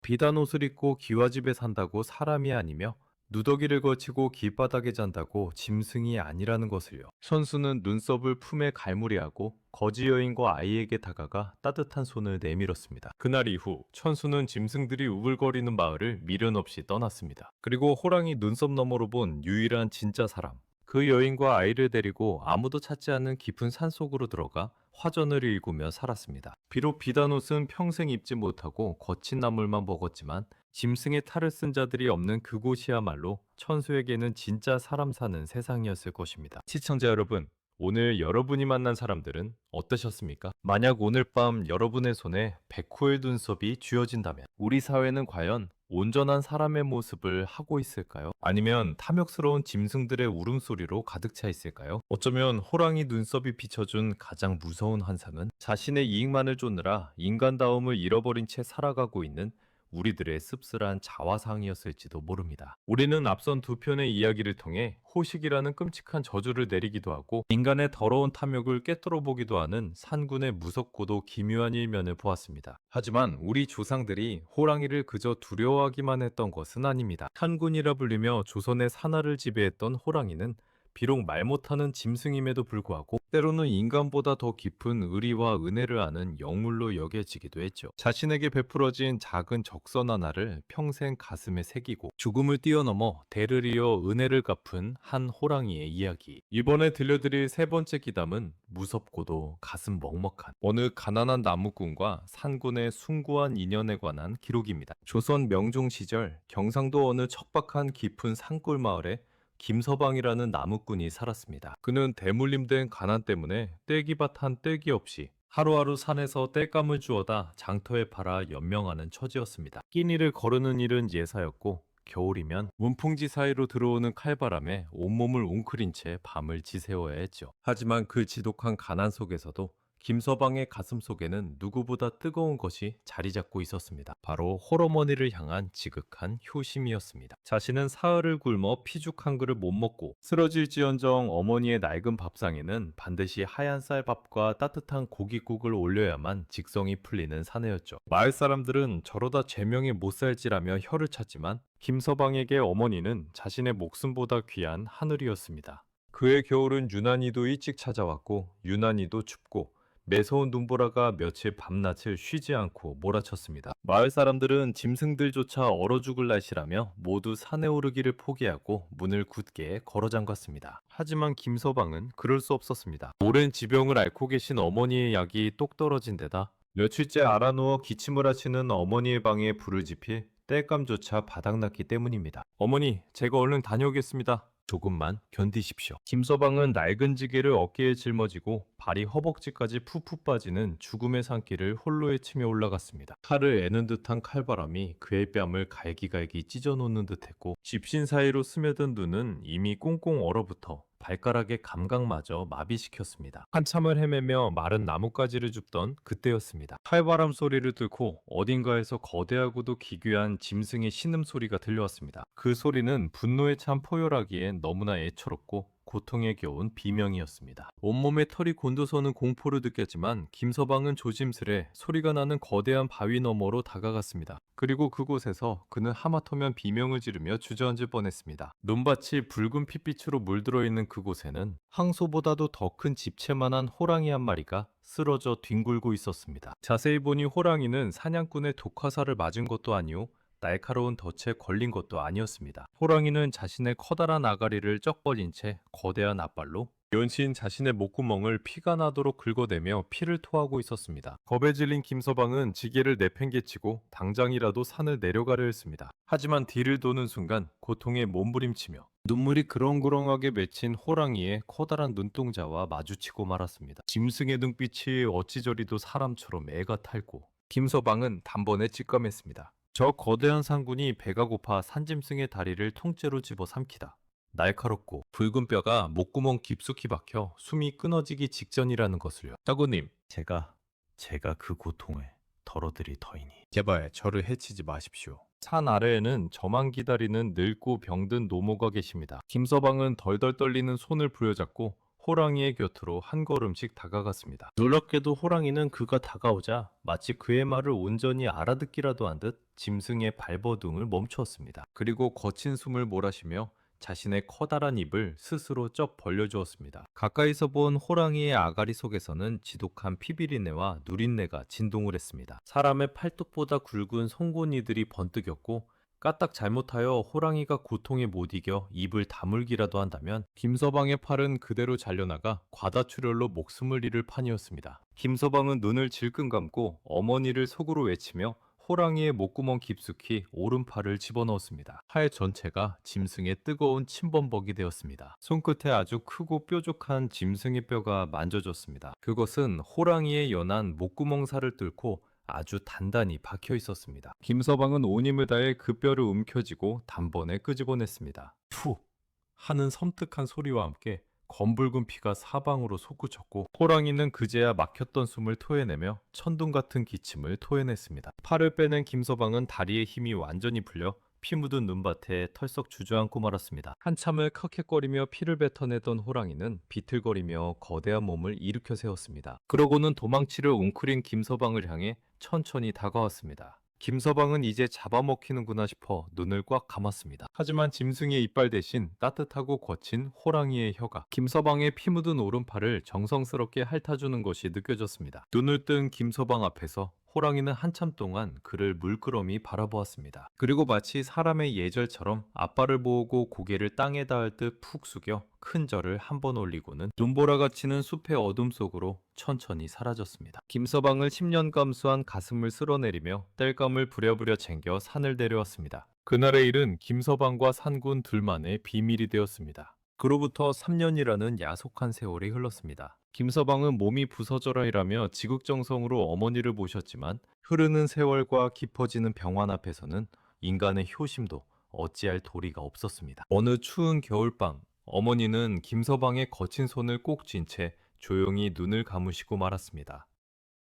비단 옷을 입고 기와집에 산다고 사람이 아니며 누더기를 거치고 길바닥에 잔다고 짐승이 아니라는 것을요. 천수는 눈썹을 품에 갈무리하고 거지 여인과 아이에게 다가가 따뜻한 손을 내밀었습니다. 그날 이후 천수는 짐승들이 우글거리는 마을을 미련 없이 떠났습니다. 그리고 호랑이 눈썹 너머로 본 유일한 진짜 사람, 그 여인과 아이를 데리고 아무도 찾지 않는 깊은 산속으로 들어가 화전을 일구며 살았습니다. 비록 비단옷은 평생 입지 못하고 거친 나물만 먹었지만 짐승의 탈을 쓴 자들이 없는 그곳이야말로 천수에게는 진짜 사람 사는 세상이었을 것입니다. 시청자 여러분, 오늘 여러분이 만난 사람들은 어떠셨습니까? 만약 오늘 밤 여러분의 손에 백호의 눈썹이 쥐어진다면 우리 사회는 과연 온전한 사람의 모습을 하고 있을까요? 아니면 탐욕스러운 짐승들의 울음소리로 가득 차 있을까요? 어쩌면 호랑이 눈썹이 비춰준 가장 무서운 환상은 자신의 이익만을 쫓느라 인간다움을 잃어버린 채 살아가고 있는 우리들의 씁쓸한 자화상이었을지도 모릅니다. 우리는 앞선 두 편의 이야기를 통해 호식이라는 끔찍한 저주를 내리기도 하고 인간의 더러운 탐욕을 꿰뚫어 보기도 하는 산군의 무섭고도 기묘한 일면을 보았습니다. 하지만 우리 조상들이 호랑이를 그저 두려워하기만 했던 것은 아닙니다. 산군이라 불리며 조선의 산하를 지배했던 호랑이는 비록 말 못하는 짐승임에도 불구하고 때로는 인간보다 더 깊은 의리와 은혜를 아는 영물로 여겨지기도 했죠. 자신에게 베풀어진 작은 적선 하나를 평생 가슴에 새기고 죽음을 뛰어넘어 대를 이어 은혜를 갚은 한 호랑이의 이야기. 이번에 들려드릴 세 번째 기담은 무섭고도 가슴 먹먹한 어느 가난한 나무꾼과 산군의 숭고한 인연에 관한 기록입니다. 조선 명종 시절 경상도 어느 척박한 깊은 산골 마을에 김서방이라는 나무꾼이 살았습니다. 그는 대물림된 가난 때문에 떼기밭 한 떼기 없이 하루하루 산에서 땔감을 주워다 장터에 팔아 연명하는 처지였습니다. 끼니를 거르는 일은 예사였고 겨울이면 문풍지 사이로 들어오는 칼바람에 온몸을 웅크린 채 밤을 지새워야 했죠. 하지만 그 지독한 가난 속에서도 김서방의 가슴 속에는 누구보다 뜨거운 것이 자리 잡고 있었습니다. 바로 홀어머니를 향한 지극한 효심이었습니다. 자신은 사흘을 굶어 피죽 한 그릇 못 먹고 쓰러질지언정 어머니의 낡은 밥상에는 반드시 하얀 쌀밥과 따뜻한 고깃국을 올려야만 직성이 풀리는 사내였죠. 마을 사람들은 저러다 제명에 못 살지라며 혀를 찼지만 김서방에게 어머니는 자신의 목숨보다 귀한 하늘이었습니다. 그의 겨울은 유난히도 일찍 찾아왔고 유난히도 춥고 매서운 눈보라가 며칠 밤낮을 쉬지 않고 몰아쳤습니다. 마을 사람들은 짐승들조차 얼어 죽을 날씨라며 모두 산에 오르기를 포기하고 문을 굳게 걸어 잠갔습니다. 하지만 김서방은 그럴 수 없었습니다. 오랜 지병을 앓고 계신 어머니의 약이 똑 떨어진 데다 며칠째 알아누워 기침을 하시는 어머니의 방에 불을 지필 땔감조차 바닥났기 때문입니다. 어머니, 제가 얼른 다녀오겠습니다. 조금만 견디십시오. 김서방은 낡은 지게를 어깨에 짊어지고 발이 허벅지까지 푹푹 빠지는 죽음의 산길을 홀로 헤치며 올라갔습니다. 칼을 애는 듯한 칼바람이 그의 뺨을 갈기갈기 찢어놓는 듯했고 집신 사이로 스며든 눈은 이미 꽁꽁 얼어붙어 발가락의 감각마저 마비시켰습니다. 한참을 헤매며 마른 나뭇가지를 줍던 그때였습니다. 칼바람 소리를 뚫고 어딘가에서 거대하고도 기괴한 짐승의 신음소리가 들려왔습니다. 그 소리는 분노에 찬 포효라기엔 너무나 애처롭고 고통에 겨운 비명이었습니다. 온몸에 털이 곤두서는 공포를 느꼈지만 김서방은 조심스레 소리가 나는 거대한 바위 너머로 다가갔습니다. 그리고 그곳에서 그는 하마터면 비명을 지르며 주저앉을 뻔했습니다. 눈밭이 붉은 핏빛으로 물들어 있는 그곳에는 황소보다도 더 큰 집채만한 호랑이 한 마리가 쓰러져 뒹굴고 있었습니다. 자세히 보니 호랑이는 사냥꾼의 독화살을 맞은 것도 아니오 날카로운 덫에 걸린 것도 아니었습니다. 호랑이는 자신의 커다란 아가리를 쩍 벌린 채 거대한 앞발로 연신 자신의 목구멍을 피가 나도록 긁어대며 피를 토하고 있었습니다. 겁에 질린 김서방은 지게를 내팽개치고 당장이라도 산을 내려가려 했습니다. 하지만 뒤를 도는 순간 고통에 몸부림치며 눈물이 그렁그렁하게 맺힌 호랑이의 커다란 눈동자와 마주치고 말았습니다. 짐승의 눈빛이 어찌저리도 사람처럼 애가 탈고 김서방은 단번에 직감했습니다. 저 거대한 상군이 배가 고파 산짐승의 다리를 통째로 집어 삼키다. 날카롭고 붉은 뼈가 목구멍 깊숙이 박혀 숨이 끊어지기 직전이라는 것을요. 사부님, 제가 그 고통을 덜어드릴 터이니 제발 저를 해치지 마십시오. 산 아래에는 저만 기다리는 늙고 병든 노모가 계십니다. 김서방은 덜덜 떨리는 손을 부여잡고 호랑이의 곁으로 한 걸음씩 다가갔습니다. 놀랍게도 호랑이는 그가 다가오자 마치 그의 말을 온전히 알아듣기라도 한 듯 짐승의 발버둥을 멈추었습니다. 그리고 거친 숨을 몰아쉬며 자신의 커다란 입을 스스로 쩍 벌려주었습니다. 가까이서 본 호랑이의 아가리 속에서는 지독한 피비린내와 누린내가 진동을 했습니다. 사람의 팔뚝보다 굵은 송곳니들이 번뜩였고 까딱 잘못하여 호랑이가 고통에 못 이겨 입을 다물기라도 한다면 김서방의 팔은 그대로 잘려나가 과다출혈로 목숨을 잃을 판이었습니다. 김서방은 눈을 질끈 감고 어머니를 속으로 외치며 호랑이의 목구멍 깊숙이 오른팔을 집어넣었습니다. 팔 전체가 짐승의 뜨거운 침범벅이 되었습니다. 손끝에 아주 크고 뾰족한 짐승의 뼈가 만져졌습니다. 그것은 호랑이의 연한 목구멍 살을 뚫고 아주 단단히 박혀 있었습니다. 김서방은 온 힘을 다해 그 뼈를 움켜쥐고 단번에 끄집어냈습니다. 푹 하는 섬뜩한 소리와 함께 검붉은 피가 사방으로 솟구쳤고 호랑이는 그제야 막혔던 숨을 토해내며 천둥 같은 기침을 토해냈습니다. 팔을 빼낸 김서방은 다리의 힘이 완전히 풀려 피 묻은 눈밭에 털썩 주저앉고 말았습니다. 한참을 컥해거리며 피를 뱉어내던 호랑이는 비틀거리며 거대한 몸을 일으켜 세웠습니다. 그러고는 도망치를 웅크린 김서방을 향해 천천히 다가왔습니다. 김서방은 이제 잡아먹히는구나 싶어 눈을 꽉 감았습니다. 하지만 짐승의 이빨 대신 따뜻하고 거친 호랑이의 혀가 김서방의 피 묻은 오른팔을 정성스럽게 핥아주는 것이 느껴졌습니다. 눈을 뜬 김서방 앞에서 호랑이는 한참 동안 그를 물끄러미 바라보았습니다. 그리고 마치 사람의 예절처럼 앞발을 모으고 고개를 땅에 닿을 듯 푹 숙여 큰 절을 한 번 올리고는 눈보라가 치는 숲의 어둠 속으로 천천히 사라졌습니다. 김서방을 10년 감수한 가슴을 쓸어내리며 땔감을 부랴부랴 챙겨 산을 내려왔습니다. 그날의 일은 김서방과 산군 둘만의 비밀이 되었습니다. 그로부터 3년이라는 야속한 세월이 흘렀습니다. 김서방은 몸이 부서져라 일하며 지극정성으로 어머니를 모셨지만 흐르는 세월과 깊어지는 병환 앞에서는 인간의 효심도 어찌할 도리가 없었습니다. 어느 추운 겨울밤 어머니는 김서방의 거친 손을 꼭 쥔 채 조용히 눈을 감으시고 말았습니다.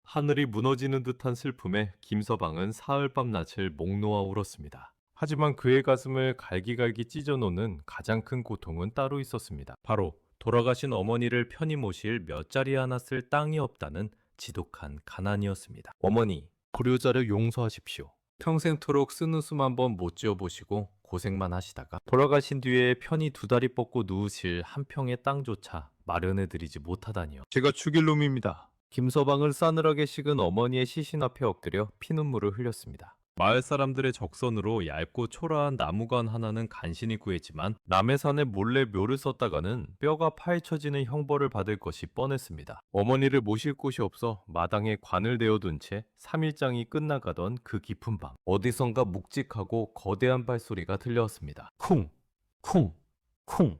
하늘이 무너지는 듯한 슬픔에 김서방은 사흘밤 낯을 목 놓아 울었습니다. 하지만 그의 가슴을 갈기갈기 찢어놓는 가장 큰 고통은 따로 있었습니다. 바로 돌아가신 어머니를 편히 모실 몇 자리 하나 쓸 땅이 없다는 지독한 가난이었습니다. 어머니, 불효자를 용서하십시오. 평생토록 쓰는 숨 한번 못 지어보시고 고생만 하시다가 돌아가신 뒤에 편히 두 다리 뻗고 누우실 한 평의 땅조차 마련해드리지 못하다니요. 제가 죽일 놈입니다. 김서방을 싸늘하게 식은 어머니의 시신 앞에 엎드려 피눈물을 흘렸습니다. 마을 사람들의 적선으로 얇고 초라한 나무관 하나는 간신히 구했지만 남의 산에 몰래 묘를 썼다가는 뼈가 파헤쳐지는 형벌을 받을 것이 뻔했습니다. 어머니를 모실 곳이 없어 마당에 관을 대어둔 채 3일장이 끝나가던 그 깊은 밤 어디선가 묵직하고 거대한 발소리가 들려왔습니다. 쿵! 쿵! 쿵!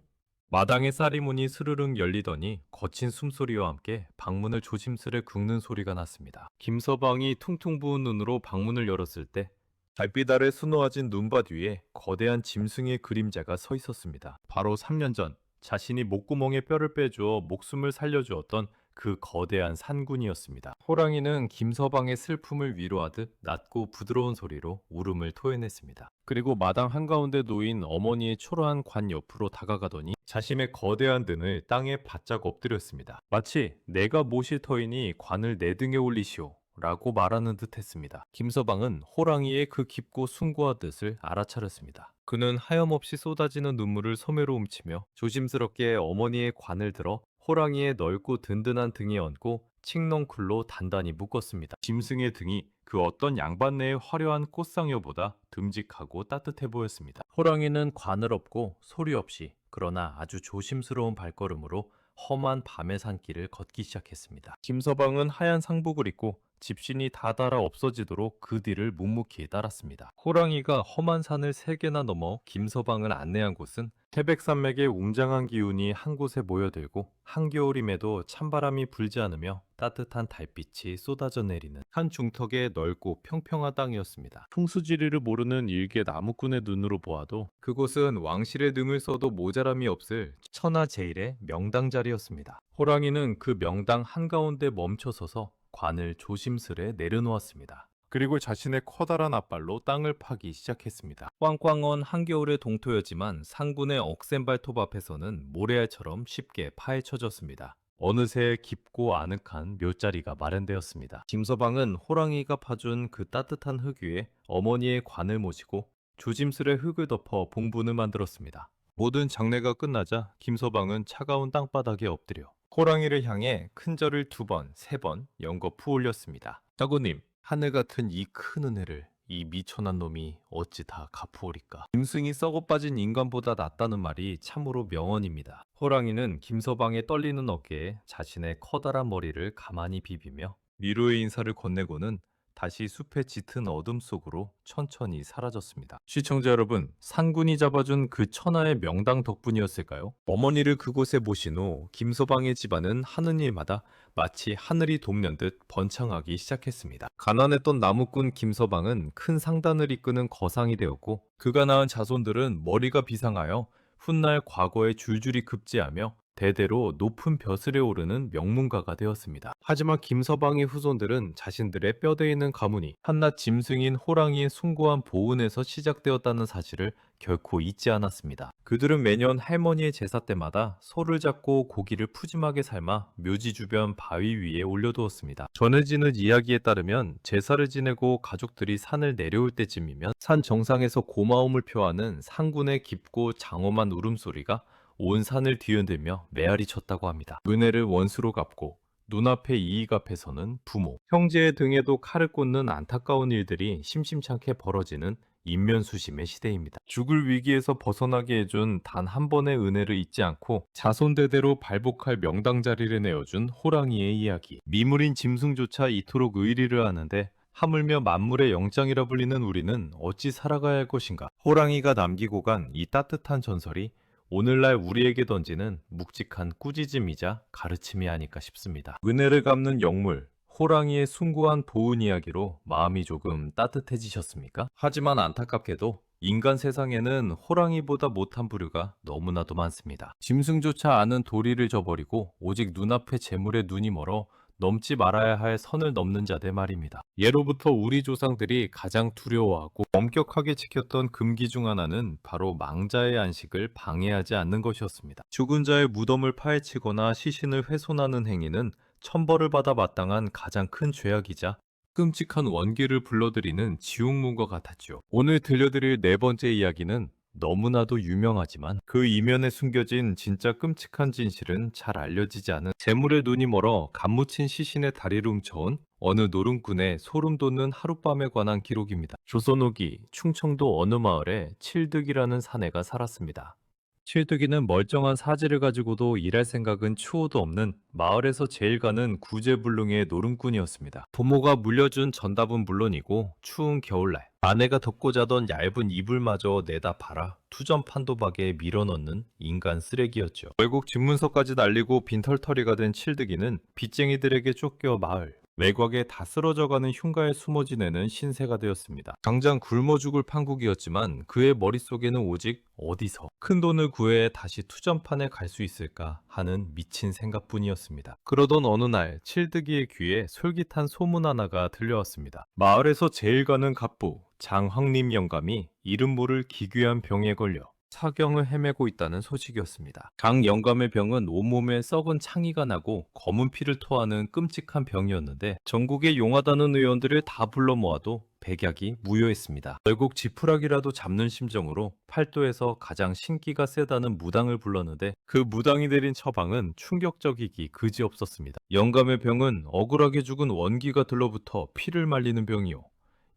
마당의 쌀이문이 스르륵 열리더니 거친 숨소리와 함께 방문을 조심스레 긁는 소리가 났습니다. 김서방이 퉁퉁 부은 눈으로 방문을 열었을 때 달빛 아래 수놓아진 눈밭 위에 거대한 짐승의 그림자가 서 있었습니다. 바로 3년 전 자신이 목구멍에 뼈를 빼주어 목숨을 살려주었던 그 거대한 산군이었습니다. 호랑이는 김서방의 슬픔을 위로하듯 낮고 부드러운 소리로 울음을 토해냈습니다. 그리고 마당 한가운데 놓인 어머니의 초라한 관 옆으로 다가가더니 자신의 거대한 등을 땅에 바짝 엎드렸습니다. 마치 내가 모실 터이니 관을 내 등에 올리시오 라고 말하는 듯 했습니다. 김서방은 호랑이의 그 깊고 숭고한 뜻을 알아차렸습니다. 그는 하염없이 쏟아지는 눈물을 소매로 훔치며 조심스럽게 어머니의 관을 들어 호랑이의 넓고 든든한 등에 얹고 칡넝쿨로 단단히 묶었습니다. 짐승의 등이 그 어떤 양반네의 화려한 꽃상여보다 듬직하고 따뜻해 보였습니다. 호랑이는 관을 엎고 소리 없이 그러나 아주 조심스러운 발걸음으로 험한 밤의 산길을 걷기 시작했습니다. 김서방은 하얀 상복을 입고 집신이 다 닳아 없어지도록 그 뒤를 묵묵히 따랐습니다. 호랑이가 험한 산을 3개나 넘어 김서방을 안내한 곳은 태백산맥의 웅장한 기운이 한 곳에 모여들고 한겨울임에도 찬바람이 불지 않으며 따뜻한 달빛이 쏟아져 내리는 한 중턱의 넓고 평평한 땅이었습니다. 풍수지리를 모르는 일개 나무꾼의 눈으로 보아도 그곳은 왕실의 등을 써도 모자람이 없을 천하제일의 명당 자리였습니다. 호랑이는 그 명당 한가운데 멈춰서서 관을 조심스레 내려놓았습니다. 그리고 자신의 커다란 앞발로 땅을 파기 시작했습니다. 꽝꽝언 한겨울의 동토였지만 상군의 억센발톱 앞에서는 모래알처럼 쉽게 파헤쳐졌습니다. 어느새 깊고 아늑한 묘자리가 마련되었습니다. 김서방은 호랑이가 파준 그 따뜻한 흙 위에 어머니의 관을 모시고 조짐스레 흙을 덮어 봉분을 만들었습니다. 모든 장례가 끝나자 김서방은 차가운 땅바닥에 엎드려 호랑이를 향해 큰 절을 2번, 3번 연거푸 올렸습니다. 사고님, 하늘 같은 이 큰 은혜를 이 미천한 놈이 어찌 다 갚으오리까. 짐승이 썩어 빠진 인간보다 낫다는 말이 참으로 명언입니다. 호랑이는 김서방의 떨리는 어깨에 자신의 커다란 머리를 가만히 비비며 위로의 인사를 건네고는 다시 숲의 짙은 어둠 속으로 천천히 사라졌습니다. 시청자 여러분, 상군이 잡아준 그 천하의 명당 덕분이었을까요? 어머니를 그곳에 모신 후 김서방의 집안은 하는 일마다 마치 하늘이 돕는 듯 번창하기 시작했습니다. 가난했던 나무꾼 김서방은 큰 상단을 이끄는 거상이 되었고 그가 낳은 자손들은 머리가 비상하여 훗날 과거에 줄줄이 급제하며 대대로 높은 벼슬에 오르는 명문가가 되었습니다. 하지만 김서방의 후손들은 자신들의 뼈대 있는 가문이 한낱 짐승인 호랑이의 숭고한 보은에서 시작되었다는 사실을 결코 잊지 않았습니다. 그들은 매년 할머니의 제사 때마다 소를 잡고 고기를 푸짐하게 삶아 묘지 주변 바위 위에 올려두었습니다. 전해지는 이야기에 따르면 제사를 지내고 가족들이 산을 내려올 때쯤이면 산 정상에서 고마움을 표하는 상군의 깊고 장엄한 울음소리가 온 산을 뒤흔들며 메아리 쳤다고 합니다. 은혜를 원수로 갚고 눈앞의 이익 앞에서는 부모, 형제의 등에도 칼을 꽂는 안타까운 일들이 심심찮게 벌어지는 인면수심의 시대입니다. 죽을 위기에서 벗어나게 해준 단 한 번의 은혜를 잊지 않고 자손대대로 발복할 명당 자리를 내어준 호랑이의 이야기. 미물인 짐승조차 이토록 의리를 하는데 하물며 만물의 영장이라 불리는 우리는 어찌 살아가야 할 것인가. 호랑이가 남기고 간 이 따뜻한 전설이 오늘날 우리에게 던지는 묵직한 꾸짖음이자 가르침이 아닐까 싶습니다. 은혜를 갚는 영물, 호랑이의 숭고한 보은 이야기로 마음이 조금 따뜻해지셨습니까? 하지만 안타깝게도 인간 세상에는 호랑이보다 못한 부류가 너무나도 많습니다. 짐승조차 아는 도리를 저버리고 오직 눈앞의 재물에 눈이 멀어 넘지 말아야 할 선을 넘는 자들 말입니다. 예로부터 우리 조상들이 가장 두려워하고 엄격하게 지켰던 금기 중 하나는 바로 망자의 안식을 방해하지 않는 것이었습니다. 죽은 자의 무덤을 파헤치거나 시신을 훼손하는 행위는 천벌을 받아 마땅한 가장 큰 죄악이자 끔찍한 원기를 불러들이는 지옥문과 같았죠. 오늘 들려드릴 네 번째 이야기는 너무나도 유명하지만 그 이면에 숨겨진 진짜 끔찍한 진실은 잘 알려지지 않은 재물에 눈이 멀어 간무친 시신의 다리를 훔쳐온 어느 노름꾼의 소름 돋는 하룻밤에 관한 기록입니다. 조선 후기 충청도 어느 마을에 칠득이라는 사내가 살았습니다. 칠득이는 멀쩡한 사지를 가지고도 일할 생각은 추호도 없는 마을에서 제일 가는 구제불능의 노름꾼이었습니다. 부모가 물려준 전답은 물론이고 추운 겨울날 아내가 덮고 자던 얇은 이불마저 내다 팔아 투전판도박에 밀어넣는 인간 쓰레기였죠. 결국 집문서까지 날리고 빈털터리가 된 칠득이는 빚쟁이들에게 쫓겨 마을 외곽에 다 쓰러져가는 흉가에 숨어 지내는 신세가 되었습니다. 당장 굶어 죽을 판국이었지만 그의 머릿속에는 오직 어디서 큰 돈을 구해 다시 투전판에 갈 수 있을까 하는 미친 생각뿐이었습니다. 그러던 어느 날 칠득이의 귀에 솔깃한 소문 하나가 들려왔습니다. 마을에서 제일 가는 갑부 장황림 영감이 이름 모를 기괴한 병에 걸려 사경을 헤매고 있다는 소식이었습니다. 장 영감의 병은 온몸에 썩은 창이가 나고 검은 피를 토하는 끔찍한 병이었는데 전국의 용하다는 의원들을 다 불러 모아도 백약이 무효했습니다. 결국 지푸라기라도 잡는 심정으로 팔도에서 가장 신기가 세다는 무당을 불렀는데 그 무당이 내린 처방은 충격적이기 그지없었습니다. 영감의 병은 억울하게 죽은 원기가 들러붙어 피를 말리는 병이요.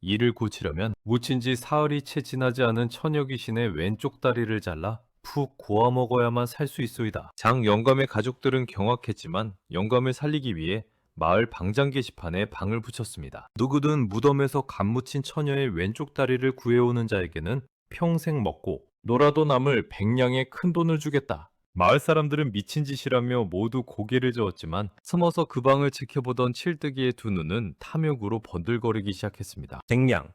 이를 고치려면 묻힌 지 사흘이 채 지나지 않은 처녀 귀신의 왼쪽 다리를 잘라 푹 고아 먹어야만 살 수 있소이다. 장 영감의 가족들은 경악했지만 영감을 살리기 위해 마을 방장 게시판에 방을 붙였습니다. 누구든 무덤에서 간 묻힌 처녀의 왼쪽 다리를 구해오는 자에게는 평생 먹고 놀아도 남을 100냥의 큰 돈을 주겠다. 마을 사람들은 미친 짓이라며 모두 고개를 저었지만 숨어서 그 방을 지켜보던 칠득이의 두 눈은 탐욕으로 번들거리기 시작했습니다. 100냥.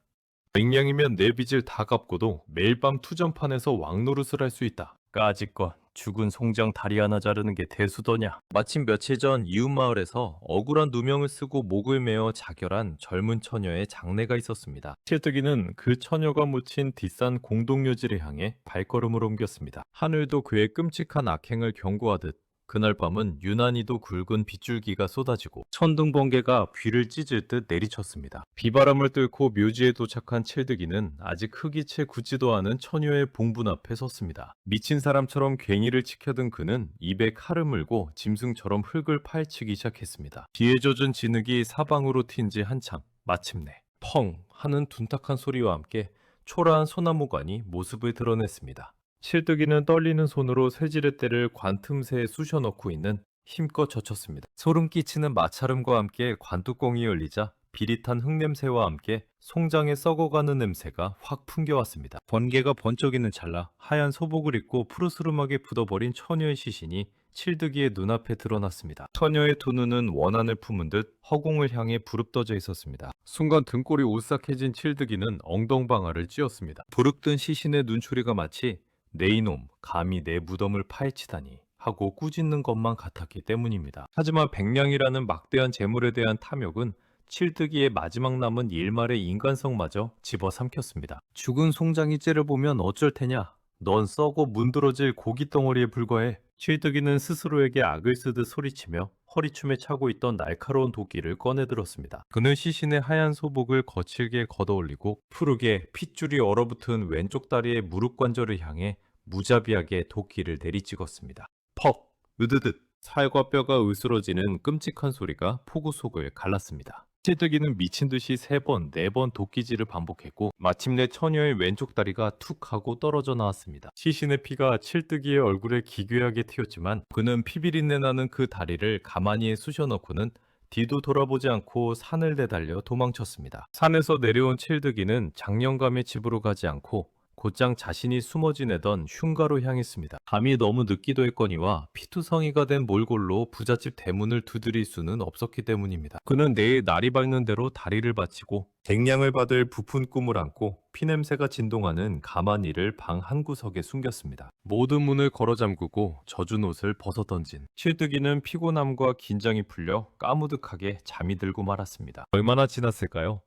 100냥이면 내 빚을 다 갚고도 매일 밤 투전판에서 왕노릇을 할 수 있다. 까짓것 죽은 송장 다리 하나 자르는 게 대수더냐. 마침 며칠 전 이웃마을에서 억울한 누명을 쓰고 목을 메어 자결한 젊은 처녀의 장례가 있었습니다. 칠뜨기는 그 처녀가 묻힌 뒷산 공동묘지를 향해 발걸음을 옮겼습니다. 하늘도 그의 끔찍한 악행을 경고하듯 그날 밤은 유난히도 굵은 빗줄기가 쏟아지고 천둥번개가 귀를 찢을 듯 내리쳤습니다. 비바람을 뚫고 묘지에 도착한 칠득이는 아직 흙이 채 굳지도 않은 처녀의 봉분 앞에 섰습니다. 미친 사람처럼 괭이를 치켜든 그는 입에 칼을 물고 짐승처럼 흙을 파헤치기 시작했습니다. 비에 젖은 진흙이 사방으로 튄 지 한참, 마침내 펑 하는 둔탁한 소리와 함께 초라한 소나무관이 모습을 드러냈습니다. 칠뜨기는 떨리는 손으로 쇠지렛대를 관 틈새에 쑤셔 넣고 있는 힘껏 젖혔습니다. 소름 끼치는 마찰음과 함께 관뚜껑이 열리자 비릿한 흙냄새와 함께 송장에 썩어가는 냄새가 확 풍겨왔습니다. 번개가 번쩍이는 찰나 하얀 소복을 입고 푸르스름하게 굳어버린 처녀의 시신이 칠뜨기의 눈앞에 드러났습니다. 처녀의 두 눈은 원한을 품은 듯 허공을 향해 부릅떠져 있었습니다. 순간 등골이 오싹해진 칠뜨기는 엉덩방아를 찧었습니다. 부릅뜬 시신의 눈초리가 마치 내 이놈 감히 내 무덤을 파헤치다니 하고 꾸짖는 것만 같았기 때문입니다. 하지만 백냥이라는 막대한 재물에 대한 탐욕은 칠뜨기의 마지막 남은 일말의 인간성마저 집어삼켰습니다. 죽은 송장이 째려보면 어쩔 테냐. 넌 썩어 문드러질 고깃덩어리에 불과해. 칠뜨기는 스스로에게 악을 쓰듯 소리치며 허리춤에 차고 있던 날카로운 도끼를 꺼내들었습니다. 그는 시신의 하얀 소복을 거칠게 걷어올리고 푸르게 핏줄이 얼어붙은 왼쪽 다리의 무릎 관절을 향해 무자비하게 도끼를 내리찍었습니다. 퍽! 으드듯! 살과 뼈가 으스러지는 끔찍한 소리가 포구 속을 갈랐습니다. 칠뜨기는 미친 듯이 3번, 4번 도끼질을 반복했고 마침내 처녀의 왼쪽 다리가 툭 하고 떨어져 나왔습니다. 시신의 피가 칠뜨기의 얼굴에 기괴하게 튀었지만 그는 피비린내 나는 그 다리를 가만히 쑤셔 넣고는 뒤도 돌아보지 않고 산을 내달려 도망쳤습니다. 산에서 내려온 칠뜨기는 장령감의 집으로 가지 않고 곧장 자신이 숨어 지내던 흉가로 향했습니다. 밤이 너무 늦기도 했거니와 피투성이가 된 몰골로 부잣집 대문을 두드릴 수는 없었기 때문입니다. 그는 내일 날이 밝는 대로 다리를 바치고 쟁량을 받을 부푼 꿈을 안고 피냄새가 진동하는 가마니를 방 한구석에 숨겼습니다. 모든 문을 걸어 잠그고 젖은 옷을 벗어 던진 칠뜨기는 피곤함과 긴장이 풀려 까무득하게 잠이 들고 말았습니다. 얼마나 지났을까요?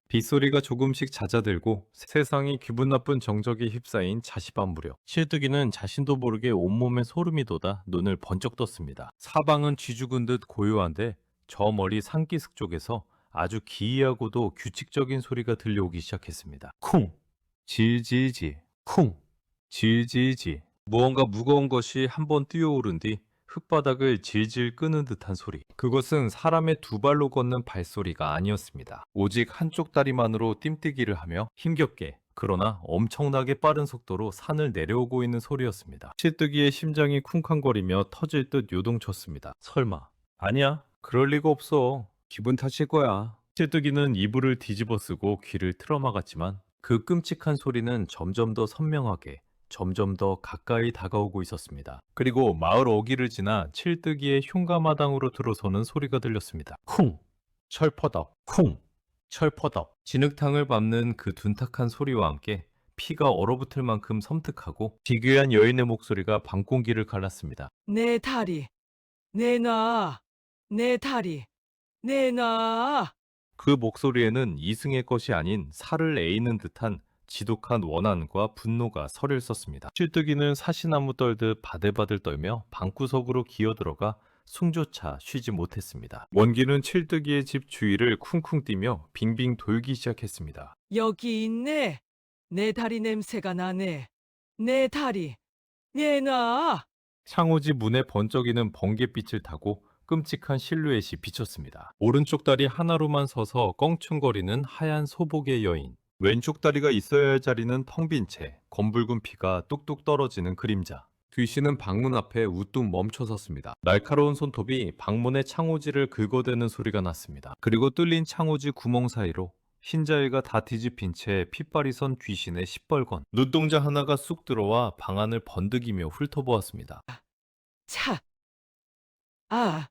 빗소리가 조금씩 잦아들고 세상이 기분 나쁜 정적에 휩싸인 자시밤 무렵 칠뜨기는 자신도 모르게 온몸에 소름이 돋아 눈을 번쩍 떴습니다. 사방은 쥐죽은 듯 고요한데 저 멀리 산기슭 쪽에서 아주 기이하고도 규칙적인 소리가 들려오기 시작했습니다. 쿵! 질질지! 쿵! 질질지! 무언가 무거운 것이 한번 뛰어오른 뒤 흙바닥을 질질 끄는 듯한 소리. 그것은 사람의 2발로 걷는 발소리가 아니었습니다. 오직 한쪽 다리만으로 뜀뛰기를 하며 힘겹게 그러나 엄청나게 빠른 속도로 산을 내려오고 있는 소리였습니다. 칠뜨기의 심장이 쿵쾅거리며 터질 듯 요동쳤습니다. 설마. 아니야. 그럴 리가 없어. 기분 탓일 거야. 칠뜨기는 이불을 뒤집어 쓰고 귀를 틀어막았지만 그 끔찍한 소리는 점점 더 선명하게 점점 더 가까이 다가오고 있었습니다. 그리고 마을 어귀를 지나 칠뜨기의 흉가마당으로 들어서는 소리가 들렸습니다. 쿵! 철퍼덕! 쿵! 철퍼덕! 진흙탕을 밟는 그 둔탁한 소리와 함께 피가 얼어붙을 만큼 섬뜩하고 기괴한 여인의 목소리가 밤공기를 갈랐습니다. 내 다리, 내놔, 내 다리, 내놔. 그 목소리에는 이승의 것이 아닌 살을 에이는 듯한 지독한 원한과 분노가 설을 썼습니다. 칠뜨기는 사시나무 떨듯 바들바들 떨며 방구석으로 기어들어가 숨조차 쉬지 못했습니다. 원기는 칠뜨기의 집 주위를 쿵쿵 뛰며 빙빙 돌기 시작했습니다. 여기 있네. 내 다리 냄새가 나네. 내 다리, 내놔. 창호지 문에 번쩍이는 번갯빛을 타고 끔찍한 실루엣이 비쳤습니다. 오른쪽 다리 하나로만 서서 껑충거리는 하얀 소복의 여인. 왼쪽 다리가 있어야 할 자리는 텅 빈 채 검붉은 피가 뚝뚝 떨어지는 그림자. 귀신은 방문 앞에 우뚝 멈춰 섰습니다. 날카로운 손톱이 방문의 창호지를 긁어대는 소리가 났습니다. 그리고 뚫린 창호지 구멍 사이로 흰자위가 다 뒤집힌 채 핏발이 선 귀신의 시뻘건 눈동자 하나가 쑥 들어와 방 안을 번득이며 훑어보았습니다. 차. 아.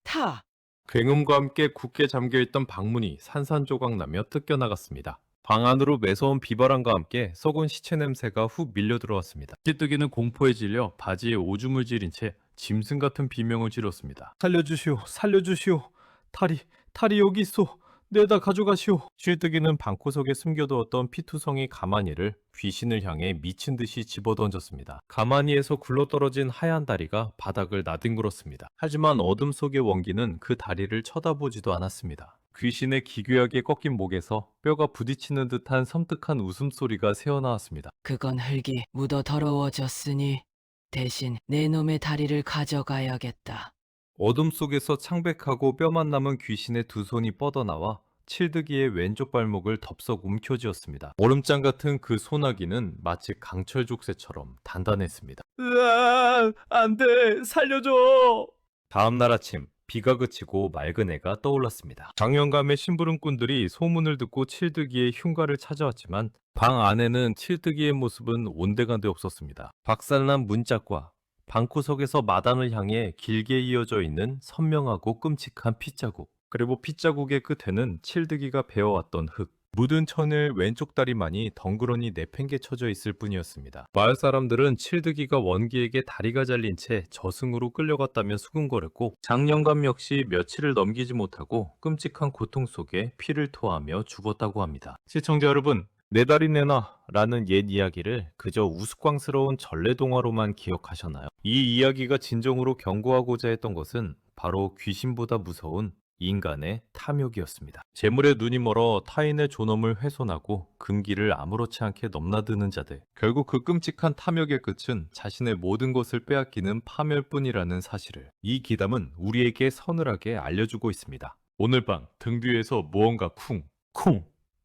타. 굉음과 함께 굳게 잠겨있던 방문이 산산조각 나며 뜯겨나갔습니다. 방 안으로 매서운 비바람과 함께 썩은 시체 냄새가 훅 밀려 들어왔습니다. 찌뜨기는 공포에 질려 바지에 오줌을 지린 채 짐승 같은 비명을 지렀습니다. 살려주시오, 살려주시오. 탈이 여기 있어. 내다 가져가시오. 찔뜨기는 방구석에 숨겨두었던 피투성이 가마니를 귀신을 향해 미친 듯이 집어던졌습니다. 가마니에서 굴러떨어진 하얀 다리가 바닥을 나뒹굴었습니다. 하지만 어둠 속의 원기는 그 다리를 쳐다보지도 않았습니다. 귀신의 기괴하게 꺾인 목에서 뼈가 부딪히는 듯한 섬뜩한 웃음소리가 새어나왔습니다. 그건 흙이 묻어 더러워졌으니 대신 내 놈의 다리를 가져가야겠다. 어둠 속에서 창백하고 뼈만 남은 귀신의 두 손이 뻗어나와 칠드기의 왼쪽 발목을 덥석 움켜쥐었습니다. 얼음장 같은 그 소나기는 마치 강철 족쇄처럼 단단했습니다. 으아, 안 돼, 살려줘! 다음 날 아침, 비가 그치고 맑은 해가 떠올랐습니다. 장영감의 심부름꾼들이 소문을 듣고 칠드기의 흉가를 찾아왔지만 방 안에는 칠드기의 모습은 온데간데 없었습니다. 박살난 문짝과 방구석에서 마당을 향해 길게 이어져 있는 선명하고 끔찍한 핏자국, 그리고 핏자국의 끝에는 칠드기가 베어왔던 흙, 묻은 천의 왼쪽 다리만이 덩그러니 내팽개쳐져 있을 뿐이었습니다. 마을 사람들은 칠드기가 원기에게 다리가 잘린 채 저승으로 끌려갔다며 수군거렸고 장영감 역시 며칠을 넘기지 못하고 끔찍한 고통 속에 피를 토하며 죽었다고 합니다. 시청자 여러분, 내 다리 내놔 라는 옛 이야기를 그저 우스꽝스러운 전래동화로만 기억하셨나요? 이 이야기가 진정으로 경고하고자 했던 것은 바로 귀신보다 무서운 인간의 탐욕이었습니다. 재물에 눈이 멀어 타인의 존엄을 훼손하고 금기를 아무렇지 않게 넘나드는 자들. 결국 그 끔찍한 탐욕의 끝은 자신의 모든 것을 빼앗기는 파멸뿐이라는 사실을 이 기담은 우리에게 서늘하게 알려주고 있습니다. 오늘 밤 등 뒤에서 무언가 쿵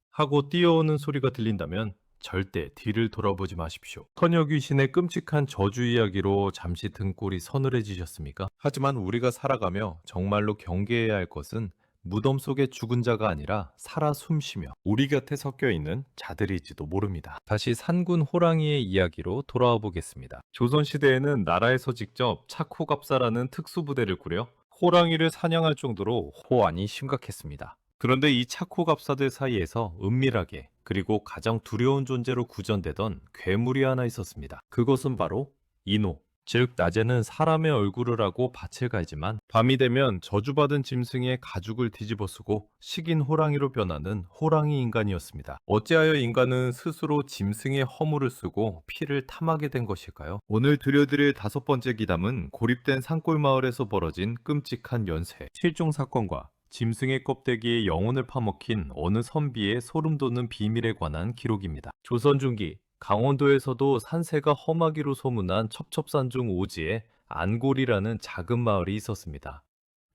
하고 뛰어오는 소리가 들린다면 절대 뒤를 돌아보지 마십시오. 처녀 귀신의 끔찍한 저주 이야기로 잠시 등골이 서늘해지셨습니까? 하지만 우리가 살아가며 정말로 경계해야 할 것은 무덤 속의 죽은 자가 아니라 살아 숨쉬며 우리 곁에 섞여 있는 자들일지도 모릅니다. 다시 산군 호랑이의 이야기로 돌아와 보겠습니다. 조선시대에는 나라에서 직접 차코갑사라는 특수부대를 꾸려 호랑이를 사냥할 정도로 호환이 심각했습니다. 그런데 이 차코갑사들 사이에서 은밀하게 그리고 가장 두려운 존재로 구전되던 괴물이 하나 있었습니다. 그것은 바로 인호, 즉 낮에는 사람의 얼굴을 하고 밭을 갈지만 밤이 되면 저주받은 짐승의 가죽을 뒤집어쓰고 식인 호랑이로 변하는 호랑이 인간이었습니다. 어찌하여 인간은 스스로 짐승의 허물을 쓰고 피를 탐하게 된 것일까요? 오늘 들려드릴 5번째 기담은 고립된 산골 마을에서 벌어진 끔찍한 연쇄, 실종 사건과 짐승의 껍데기에 영혼을 파먹힌 어느 선비의 소름 돋는 비밀에 관한 기록입니다. 조선 중기 강원도에서도 산세가 험하기로 소문난 첩첩산중 오지에 안골이라는 작은 마을이 있었습니다.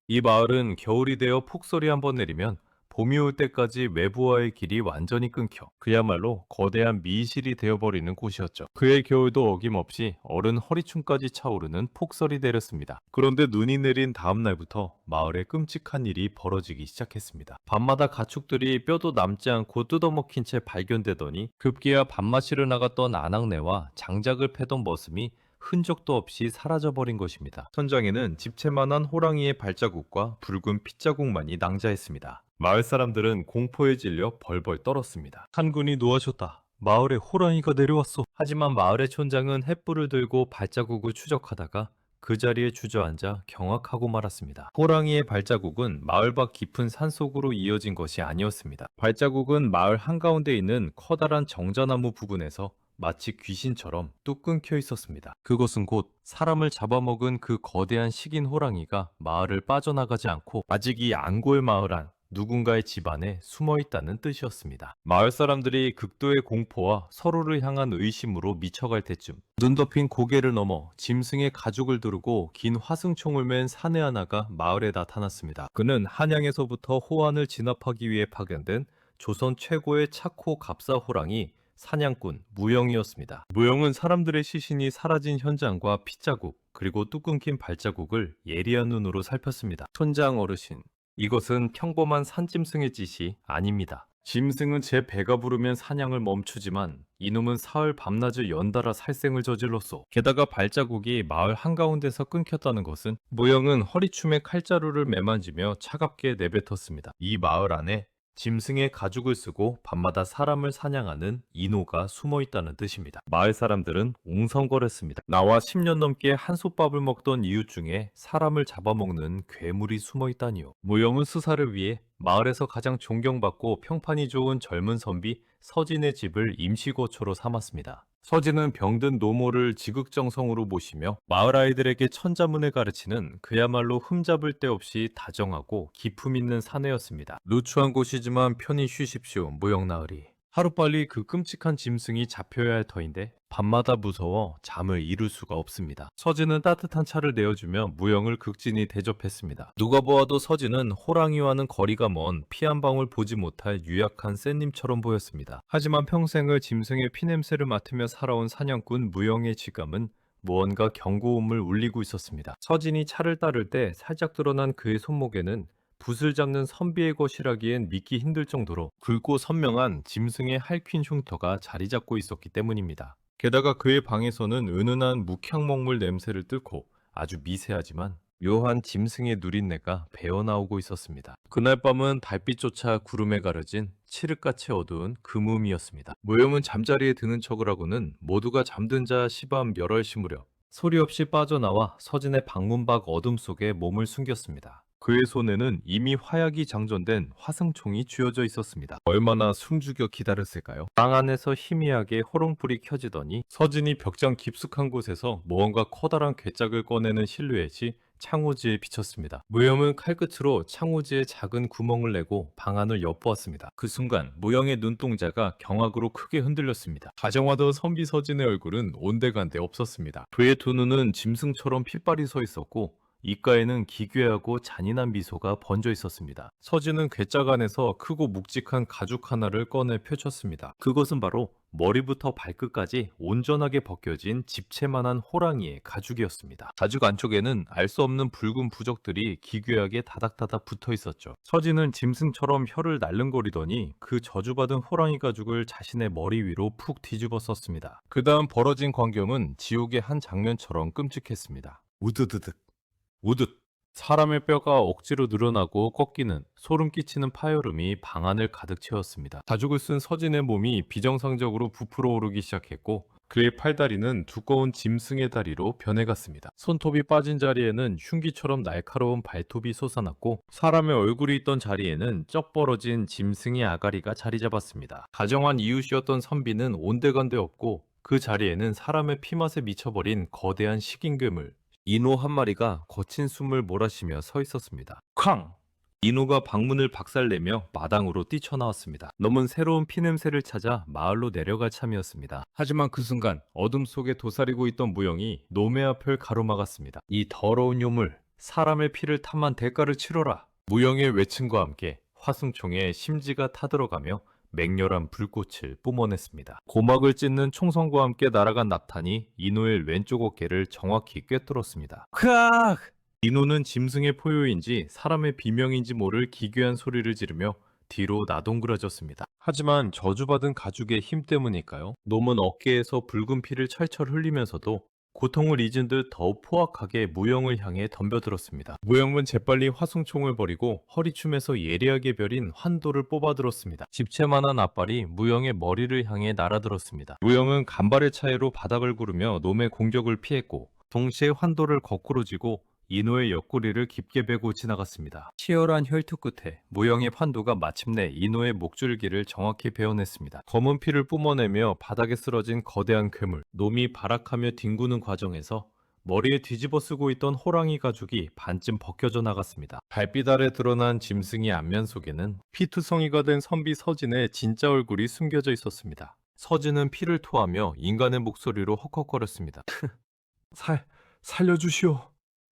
이 마을은 겨울이 되어 폭설이 한번 내리면 봄이 올 때까지 외부와의 길이 완전히 끊겨 그야말로 거대한 미실이 되어버리는 곳이었죠. 그해 겨울도 어김없이 어른 허리춤까지 차오르는 폭설이 내렸습니다. 그런데 눈이 내린 다음 날부터 마을에 끔찍한 일이 벌어지기 시작했습니다. 밤마다 가축들이 뼈도 남지 않고 뜯어먹힌 채 발견되더니 급기야 밥마시러 나갔던 아낙네와 장작을 패던 머슴이 흔적도 없이 사라져버린 것입니다. 천장에는 집채만한 호랑이의 발자국과 붉은 핏자국만이 낭자했습니다. 마을 사람들은 공포에 질려 벌벌 떨었습니다. 한군이 노하셨다. 마을에 호랑이가 내려왔어. 하지만 마을의 촌장은 횃불을 들고 발자국을 추적하다가 그 자리에 주저앉아 경악하고 말았습니다. 호랑이의 발자국은 마을 밖 깊은 산속으로 이어진 것이 아니었습니다. 발자국은 마을 한가운데 있는 커다란 정자나무 부근에서 마치 귀신처럼 뚝 끊겨 있었습니다. 그것은 곧 사람을 잡아먹은 그 거대한 식인 호랑이가 마을을 빠져나가지 않고 아직 이 안골 마을 안 누군가의 집안에 숨어 있다는 뜻이었습니다. 마을 사람들이 극도의 공포와 서로를 향한 의심으로 미쳐갈 때쯤 눈 덮인 고개를 넘어 짐승의 가죽을 두르고 긴 화승총을 맨 사내 하나가 마을에 나타났습니다. 그는 한양에서부터 호안을 진압하기 위해 파견된 조선 최고의 차코 갑사 호랑이 사냥꾼 무영이었습니다. 무영은 사람들의 시신이 사라진 현장과 핏자국 그리고 뚝 끊긴 발자국을 예리한 눈으로 살폈습니다. 촌장 어르신, 이것은 평범한 산짐승의 짓이 아닙니다. 짐승은 제 배가 부르면 사냥을 멈추지만 이놈은 사흘 밤낮을 연달아 살생을 저질렀소. 게다가 발자국이 마을 한가운데서 끊겼다는 것은 무영은 허리춤에 칼자루를 매만지며 차갑게 내뱉었습니다. 이 마을 안에 짐승의 가죽을 쓰고 밤마다 사람을 사냥하는 인호가 숨어 있다는 뜻입니다. 마을 사람들은 옹성거렸습니다. 나와 10년 넘게 한솥밥을 먹던 이웃 중에 사람을 잡아먹는 괴물이 숨어 있다니요. 무용은 수사를 위해 마을에서 가장 존경받고 평판이 좋은 젊은 선비 서진의 집을 임시거처로 삼았습니다. 서진은 병든 노모를 지극정성으로 모시며 마을 아이들에게 천자문을 가르치는 그야말로 흠잡을 데 없이 다정하고 기품 있는 사내였습니다. 누추한 곳이지만 편히 쉬십시오, 무영나으리. 하루빨리 그 끔찍한 짐승이 잡혀야 할 터인데 밤마다 무서워 잠을 이룰 수가 없습니다. 서진은 따뜻한 차를 내어주며 무영을 극진히 대접했습니다. 누가 보아도 서진은 호랑이와는 거리가 먼 피 한 방울 보지 못할 유약한 샌님처럼 보였습니다. 하지만 평생을 짐승의 피냄새를 맡으며 살아온 사냥꾼 무영의 지감은 무언가 경고음을 울리고 있었습니다. 서진이 차를 따를 때 살짝 드러난 그의 손목에는 붓을 잡는 선비의 것이라기엔 믿기 힘들 정도로 굵고 선명한 짐승의 할퀸 흉터가 자리 잡고 있었기 때문입니다. 게다가 그의 방에서는 은은한 묵향먹물 냄새를 뚫고 아주 미세하지만 묘한 짐승의 누린내가 배어나오고 있었습니다. 그날 밤은 달빛조차 구름에 가려진 칠흑같이 어두운 금음이었습니다. 무영은 잠자리에 드는 척을 하고는 모두가 잠든 자 시밤 11시 무렵 소리 없이 빠져나와 서진의 방문 밖 어둠 속에 몸을 숨겼습니다. 그의 손에는 이미 화약이 장전된 화승총이 쥐어져 있었습니다. 얼마나 숨죽여 기다렸을까요? 방 안에서 희미하게 호롱불이 켜지더니 서진이 벽장 깊숙한 곳에서 무언가 커다란 괴짝을 꺼내는 실루엣이 창호지에 비쳤습니다. 무영은 칼끝으로 창호지에 작은 구멍을 내고 방 안을 엿보았습니다. 그 순간 무영의 눈동자가 경악으로 크게 흔들렸습니다. 다정하던 선비 서진의 얼굴은 온데간데 없었습니다. 그의 두 눈은 짐승처럼 핏발이 서 있었고 입가에는 기괴하고 잔인한 미소가 번져 있었습니다. 서진은 괴짝 안에서 크고 묵직한 가죽 하나를 꺼내 펼쳤습니다. 그것은 바로 머리부터 발끝까지 온전하게 벗겨진 집채만한 호랑이의 가죽이었습니다. 가죽 안쪽에는 알 수 없는 붉은 부적들이 기괴하게 다닥다닥 붙어 있었죠. 서진은 짐승처럼 혀를 날름거리더니 그 저주받은 호랑이 가죽을 자신의 머리 위로 푹 뒤집어 썼습니다. 그 다음 벌어진 광경은 지옥의 한 장면처럼 끔찍했습니다. 우드드득 우듯 사람의 뼈가 억지로 늘어나고 꺾이는 소름 끼치는 파열음이 방 안을 가득 채웠습니다. 가죽을 쓴 서진의 몸이 비정상적으로 부풀어 오르기 시작했고 그의 팔다리는 두꺼운 짐승의 다리로 변해갔습니다. 손톱이 빠진 자리에는 흉기처럼 날카로운 발톱이 솟아났고 사람의 얼굴이 있던 자리에는 쩍 벌어진 짐승의 아가리가 자리 잡았습니다. 다정한 이웃이었던 선비는 온데간데 없고 그 자리에는 사람의 피맛에 미쳐버린 거대한 식인괴물 인호 한 마리가 거친 숨을 몰아쉬며 서 있었습니다. 쾅! 인호가 방문을 박살내며 마당으로 뛰쳐나왔습니다. 넘은 새로운 피냄새를 찾아 마을로 내려갈 참이었습니다. 하지만 그 순간 어둠 속에 도사리고 있던 무영이 놈의 앞을 가로막았습니다. 이 더러운 요물, 사람의 피를 탐한 대가를 치러라! 무영의 외침과 함께 화승총에 심지가 타들어가며 맹렬한 불꽃을 뿜어냈습니다. 고막을 찢는 총성과 함께 날아간 납탄이 인호의 왼쪽 어깨를 정확히 꿰뚫었습니다. 크악! 인호는 짐승의 포효인지 사람의 비명인지 모를 기괴한 소리를 지르며 뒤로 나동그라졌습니다. 하지만 저주받은 가죽의 힘 때문일까요? 놈은 어깨에서 붉은 피를 철철 흘리면서도 고통을 잊은 듯 더욱 포악하게 무영을 향해 덤벼들었습니다. 무영은 재빨리 화승총을 버리고 허리춤에서 예리하게 벼린 환도를 뽑아들었습니다. 집채만한 앞발이 무영의 머리를 향해 날아들었습니다. 무영은 간발의 차이로 바닥을 구르며 놈의 공격을 피했고 동시에 환도를 거꾸로 쥐고 인호의 옆구리를 깊게 베고 지나갔습니다. 치열한 혈투 끝에 무영의 환도가 마침내 인호의 목줄기를 정확히 베어냈습니다. 검은 피를 뿜어내며 바닥에 쓰러진 거대한 괴물, 놈이 발악하며 뒹구는 과정에서 머리에 뒤집어 쓰고 있던 호랑이 가죽이 반쯤 벗겨져 나갔습니다. 발빛 아래 드러난 짐승의 안면 속에는 피투성이가 된 선비 서진의 진짜 얼굴이 숨겨져 있었습니다. 서진은 피를 토하며 인간의 목소리로 헉헉거렸습니다. 살려주시오.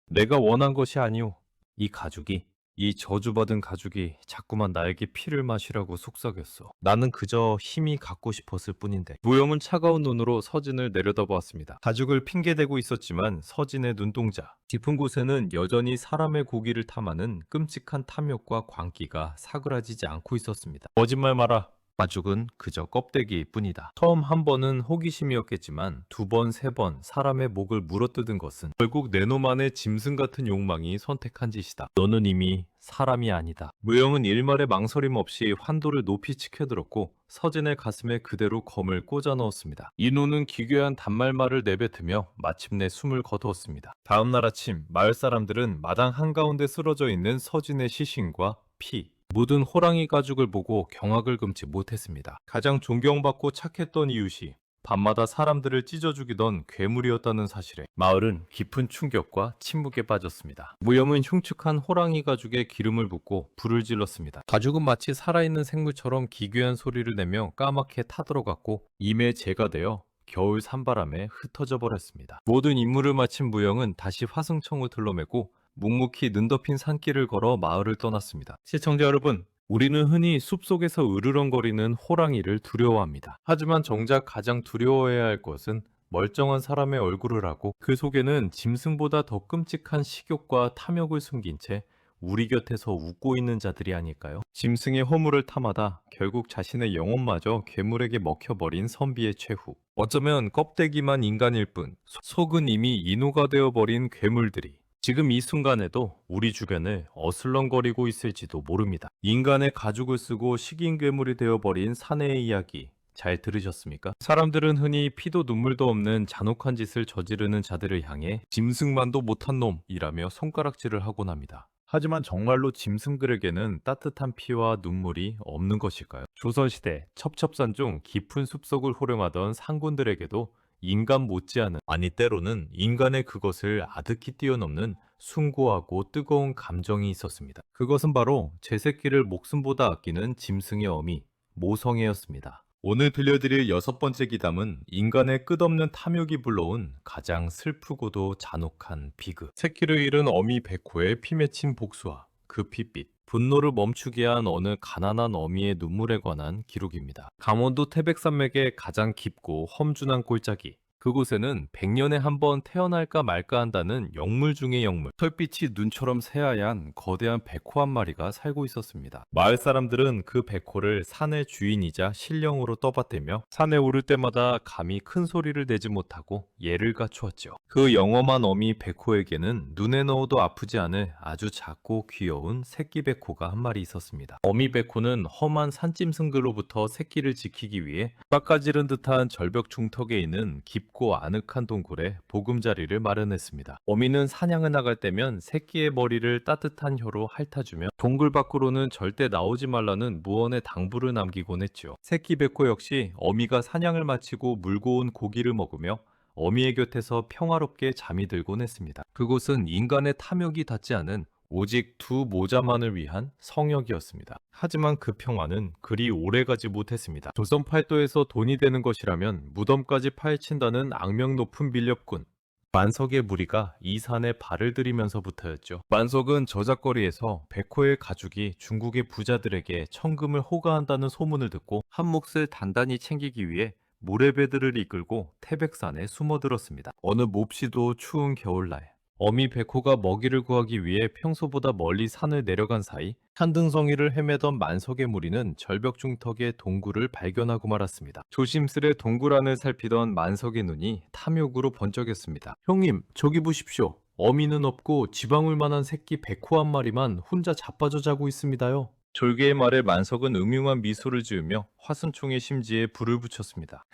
내가 원한 것이 아니오. 이 가죽이, 이 저주받은 가죽이 자꾸만 나에게 피를 마시라고 속삭였어. 나는 그저 힘이 갖고 싶었을 뿐인데. 무영은 차가운 눈으로 서진을 내려다보았습니다. 가죽을 핑계대고 있었지만 서진의 눈동자, 깊은 곳에는 여전히 사람의 고기를 탐하는 끔찍한 탐욕과 광기가 사그라지지 않고 있었습니다. 거짓말 마라. 가죽은 그저 껍데기일 뿐이다. 처음 한 번은 호기심이었겠지만 두 번, 세 번 사람의 목을 물어뜯은 것은 결국 내놈만의 짐승 같은 욕망이 선택한 짓이다. 너는 이미 사람이 아니다. 무영은 일말의 망설임 없이 환도를 높이 치켜들었고 서진의 가슴에 그대로 검을 꽂아 넣었습니다. 인호는 기괴한 단말말을 내뱉으며 마침내 숨을 거두었습니다. 다음 날 아침 마을 사람들은 마당 한가운데 쓰러져 있는 서진의 시신과 피, 묻은 호랑이 가죽을 보고 경악을 금치 못했습니다. 가장 존경받고 착했던 이웃이 밤마다 사람들을 찢어 죽이던 괴물이었다는 사실에 마을은 깊은 충격과 침묵에 빠졌습니다. 무염은 흉측한 호랑이 가죽에 기름을 붓고 불을 질렀습니다. 가죽은 마치 살아있는 생물처럼 기괴한 소리를 내며 까맣게 타들어갔고 임의 재가 되어 겨울 산바람에 흩어져 버렸습니다. 모든 임무를 마친 무영은 다시 화승청을 둘러매고 묵묵히 눈덮인 산길을 걸어 마을을 떠났습니다. 시청자 여러분, 우리는 흔히 숲속에서 으르렁거리는 호랑이를 두려워합니다. 하지만 정작 가장 두려워해야 할 것은 멀쩡한 사람의 얼굴을 하고 그 속에는 짐승보다 더 끔찍한 식욕과 탐욕을 숨긴 채 우리 곁에서 웃고 있는 자들이 아닐까요? 짐승의 허물을 탐하다 결국 자신의 영혼마저 괴물에게 먹혀버린 선비의 최후. 어쩌면 껍데기만 인간일 뿐 속은 이미 인후가 되어버린 괴물들이 지금 이 순간에도 우리 주변을 어슬렁거리고 있을지도 모릅니다. 인간의 가죽을 쓰고 식인 괴물이 되어버린 사내의 이야기 잘 들으셨습니까? 사람들은 흔히 피도 눈물도 없는 잔혹한 짓을 저지르는 자들을 향해 짐승만도 못한 놈이라며 손가락질을 하곤 합니다. 하지만 정말로 짐승들에게는 따뜻한 피와 눈물이 없는 것일까요? 조선시대 첩첩산 중 깊은 숲속을 호령하던 상군들에게도 인간 못지않은, 아니 때로는 인간의 그것을 아득히 뛰어넘는 숭고하고 뜨거운 감정이 있었습니다. 그것은 바로 제 새끼를 목숨보다 아끼는 짐승의 어미, 모성애였습니다. 오늘 들려드릴 6번째 기담은 인간의 끝없는 탐욕이 불러온 가장 슬프고도 잔혹한 비극. 새끼를 잃은 어미 백호의 피 맺힌 복수와 그 핏빛, 분노를 멈추게 한 어느 가난한 어미의 눈물에 관한 기록입니다. 강원도 태백산맥의 가장 깊고 험준한 골짜기. 그곳에는 100년에 한 번 태어날까 말까 한다는 영물 중의 영물, 털빛이 눈처럼 새하얀 거대한 백호 한 마리가 살고 있었습니다. 마을 사람들은 그 백호를 산의 주인이자 신령으로 떠받들며 산에 오를 때마다 감히 큰 소리를 내지 못하고 예를 갖추었죠. 그 영험한 어미 백호에게는 눈에 넣어도 아프지 않을 아주 작고 귀여운 새끼 백호가 한 마리 있었습니다. 어미 백호는 험한 산짐승들로부터 새끼를 지키기 위해 깎아지른 듯한 절벽 중턱에 있는 깊고 아늑한 동굴에 보금자리를 마련했습니다. 어미는 사냥을 나갈 때면 새끼의 머리를 따뜻한 혀로 핥아주며 동굴 밖으로는 절대 나오지 말라는 무언의 당부를 남기곤 했죠. 새끼 백호 역시 어미가 사냥을 마치고 물고 온 고기를 먹으며 어미의 곁에서 평화롭게 잠이 들곤 했습니다. 그곳은 인간의 탐욕이 닿지 않은 오직 두 모자만을 위한 성역이었습니다. 하지만 그 평화는 그리 오래가지 못했습니다. 조선 팔도에서 돈이 되는 것이라면 무덤까지 파헤친다는 악명 높은 밀렵군 만석의 무리가 이 산에 발을 들이면서부터였죠. 만석은 저작거리에서 백호의 가죽이 중국의 부자들에게 천금을 호가한다는 소문을 듣고 한 몫을 단단히 챙기기 위해 모래배들을 이끌고 태백산에 숨어들었습니다. 어느 몹시도 추운 겨울날 어미 백호가 먹이를 구하기 위해 평소보다 멀리 산을 내려간 사이 산등성이를 헤매던 만석의 무리는 절벽 중턱의 동굴을 발견하고 말았습니다. 조심스레 동굴 안을 살피던 만석의 눈이 탐욕으로 번쩍였습니다. 형님, 저기 보십시오. 어미는 없고 지방울만한 새끼 백호 한 마리만 혼자 자빠져 자고 있습니다요. 졸개의 말에 만석은 음흉한 미소를 지으며 화순총의 심지에 불을 붙였습니다.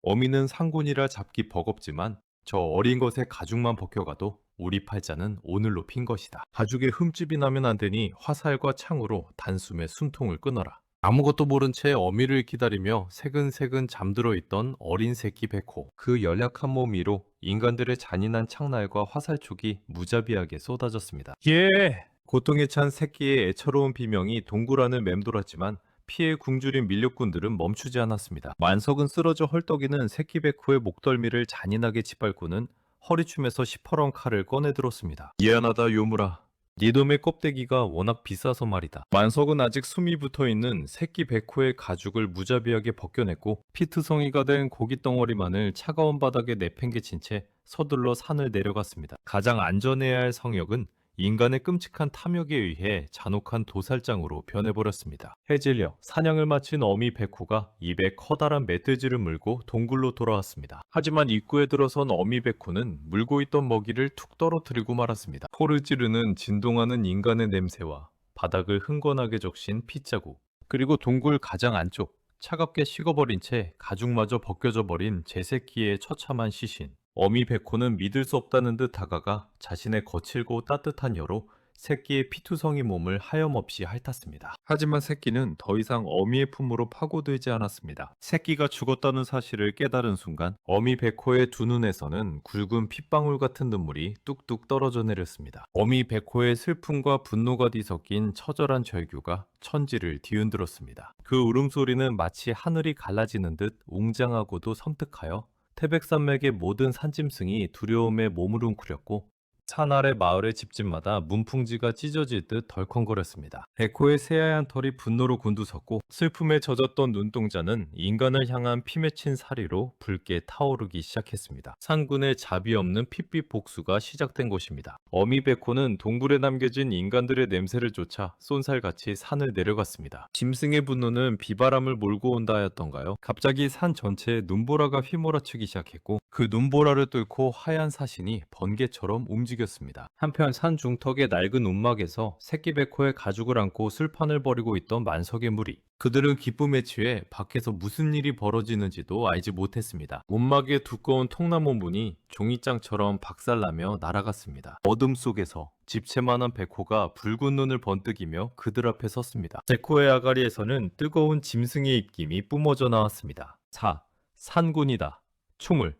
어미는 상군이라 잡기 버겁지만 저 어린 것의 가죽만 벗겨가도 우리 팔자는 오늘로 핀 것이다. 가죽에 흠집이 나면 안 되니 화살과 창으로 단숨에 숨통을 끊어라. 아무것도 모른 채 어미를 기다리며 새근새근 잠들어 있던 어린 새끼 백호. 그 연약한 몸 위로 인간들의 잔인한 창날과 화살촉이 무자비하게 쏟아졌습니다. 예! 고통에 찬 새끼의 애처로운 비명이 동굴 안을 맴돌았지만 피해 굶주린 밀렵꾼들은 멈추지 않았습니다. 만석은 쓰러져 헐떡이는 새끼 백호의 목덜미를 잔인하게 짓밟고는 허리춤에서 시퍼런 칼을 꺼내들었습니다. 미안하다 요무라. 네 놈의 껍데기가 워낙 비싸서 말이다. 만석은 아직 숨이 붙어있는 새끼 백호의 가죽을 무자비하게 벗겨냈고 피투성이가 된 고깃덩어리만을 차가운 바닥에 내팽개친 채 서둘러 산을 내려갔습니다. 가장 안전해야 할 성역은 인간의 끔찍한 탐욕에 의해 잔혹한 도살장으로 변해버렸습니다. 해질녘 사냥을 마친 어미 베코가 입에 커다란 멧돼지를 물고 동굴로 돌아왔습니다. 하지만 입구에 들어선 어미 베코는 물고 있던 먹이를 툭 떨어뜨리고 말았습니다. 코를 찌르는 진동하는 인간의 냄새와 바닥을 흥건하게 적신 핏자국, 그리고 동굴 가장 안쪽 차갑게 식어버린 채 가죽마저 벗겨져 버린 제 새끼의 처참한 시신. 어미 베코는 믿을 수 없다는 듯 다가가 자신의 거칠고 따뜻한 혀로 새끼의 피투성이 몸을 하염없이 핥았습니다. 하지만 새끼는 더 이상 어미의 품으로 파고들지 않았습니다. 새끼가 죽었다는 사실을 깨달은 순간 어미 베코의 두 눈에서는 굵은 핏방울 같은 눈물이 뚝뚝 떨어져 내렸습니다. 어미 베코의 슬픔과 분노가 뒤섞인 처절한 절규가 천지를 뒤흔들었습니다. 그 울음소리는 마치 하늘이 갈라지는 듯 웅장하고도 섬뜩하여 태백산맥의 모든 산짐승이 두려움에 몸을 웅크렸고 산 아래 마을의 집집마다 문풍지가 찢어질 듯 덜컹거렸습니다. 베코의 새하얀 털이 분노로 곤두섰고 슬픔에 젖었던 눈동자는 인간을 향한 피 맺힌 사리로 붉게 타오르기 시작했습니다. 산군의 자비 없는 핏빛 복수가 시작된 곳입니다. 어미 베코는 동굴에 남겨진 인간들의 냄새를 쫓아 쏜살같이 산을 내려갔습니다. 짐승의 분노는 비바람을 몰고 온다 하였던가요? 갑자기 산 전체에 눈보라가 휘몰아치기 시작했고 그 눈보라를 뚫고 하얀 사신이 번개처럼 움직였습니다. 한편 산 중턱의 낡은 움막에서 새끼 베코의 가죽을 안고 술판을 벌이고 있던 만석의 무리. 그들은 기쁨에 취해 밖에서 무슨 일이 벌어지는지도 알지 못했습니다. 움막의 두꺼운 통나무 문이 종이장처럼 박살나며 날아갔습니다. 어둠 속에서 집채만한 베코가 붉은 눈을 번뜩이며 그들 앞에 섰습니다. 베코의 아가리에서는 뜨거운 짐승의 입김이 뿜어져 나왔습니다. 산군이다. 총을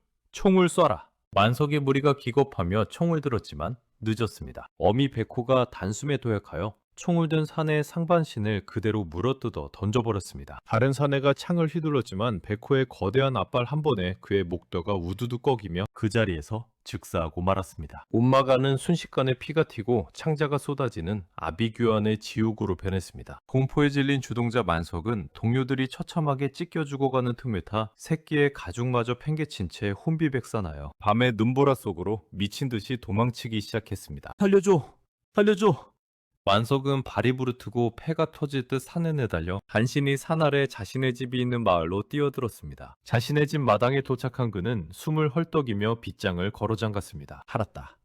쏴라. 만석의 무리가 기겁하며 총을 들었지만 늦었습니다. 어미 베코가 단숨에 도약하여 총을 든 사내의 상반신을 그대로 물어뜯어 던져버렸습니다. 다른 사내가 창을 휘둘렀지만 베코의 거대한 앞발 한 번에 그의 목뼈가 우두두 꺾이며 그 자리에서 즉사하고 말았습니다. 움막 안은 순식간에 피가 튀고 창자가 쏟아지는 아비규환의 지옥으로 변했습니다. 공포에 질린 주동자 만석은 동료들이 처참하게 찢겨 죽어가는 틈을 타 새끼의 가죽마저 팽개친 채 혼비백산하여 밤의 눈보라 속으로 미친 듯이 도망치기 시작했습니다. 살려줘! 만석은 발이 부르트고 폐가 터질 듯 산에 내달려 간신히 산 아래 자신의 집이 있는 마을로 뛰어들었습니다. 자신의 집 마당에 도착한 그는 숨을 헐떡이며 빗장을 걸어잠갔습니다. 알았다.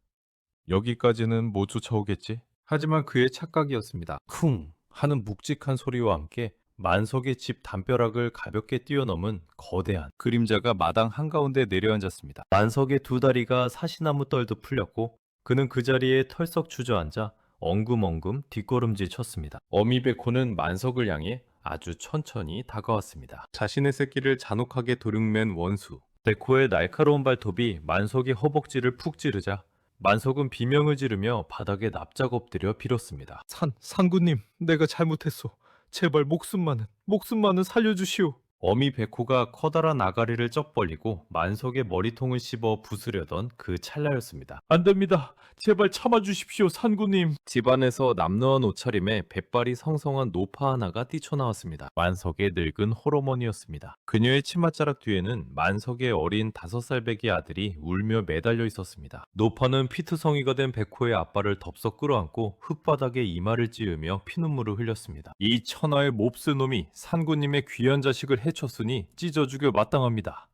여기까지는 못 쫓아오겠지? 하지만 그의 착각이었습니다. 쿵 하는 묵직한 소리와 함께 만석의 집 담벼락을 가볍게 뛰어넘은 거대한 그림자가 마당 한가운데 내려앉았습니다. 만석의 두 다리가 사시나무 떨듯 풀렸고 그는 그 자리에 털썩 주저앉아 엉금엉금 뒷걸음질 쳤습니다. 어미 베코는 만석을 향해 아주 천천히 다가왔습니다. 자신의 새끼를 잔혹하게 도륙맨 원수. 베코의 날카로운 발톱이 만석의 허벅지를 푹 찌르자 만석은 비명을 지르며 바닥에 납작 엎드려 빌었습니다. 상구님, 내가 잘못했소. 제발 목숨만은 살려주시오. 어미 베코가 커다란 아가리를 쩍 벌리고 만석의 머리통을 씹어 부수려던 그 찰나였습니다. 안 됩니다. 제발 참아주십시오, 산구님. 집안에서 남루한 옷차림에 백발이 성성한 노파 하나가 뛰쳐나왔습니다. 만석의 늙은 홀어머니였습니다. 그녀의 치맛자락 뒤에는 만석의 어린 5살배기 아들이 울며 매달려 있었습니다. 노파는 피투성이가 된 베코의 앞발을 덥석 끌어안고 흙바닥에 이마를 찌으며 피눈물을 흘렸습니다. 이 천하의 몹쓸 놈이 산구님의 귀한 자식을 해쳤으니 찢어 죽여 마땅합니다.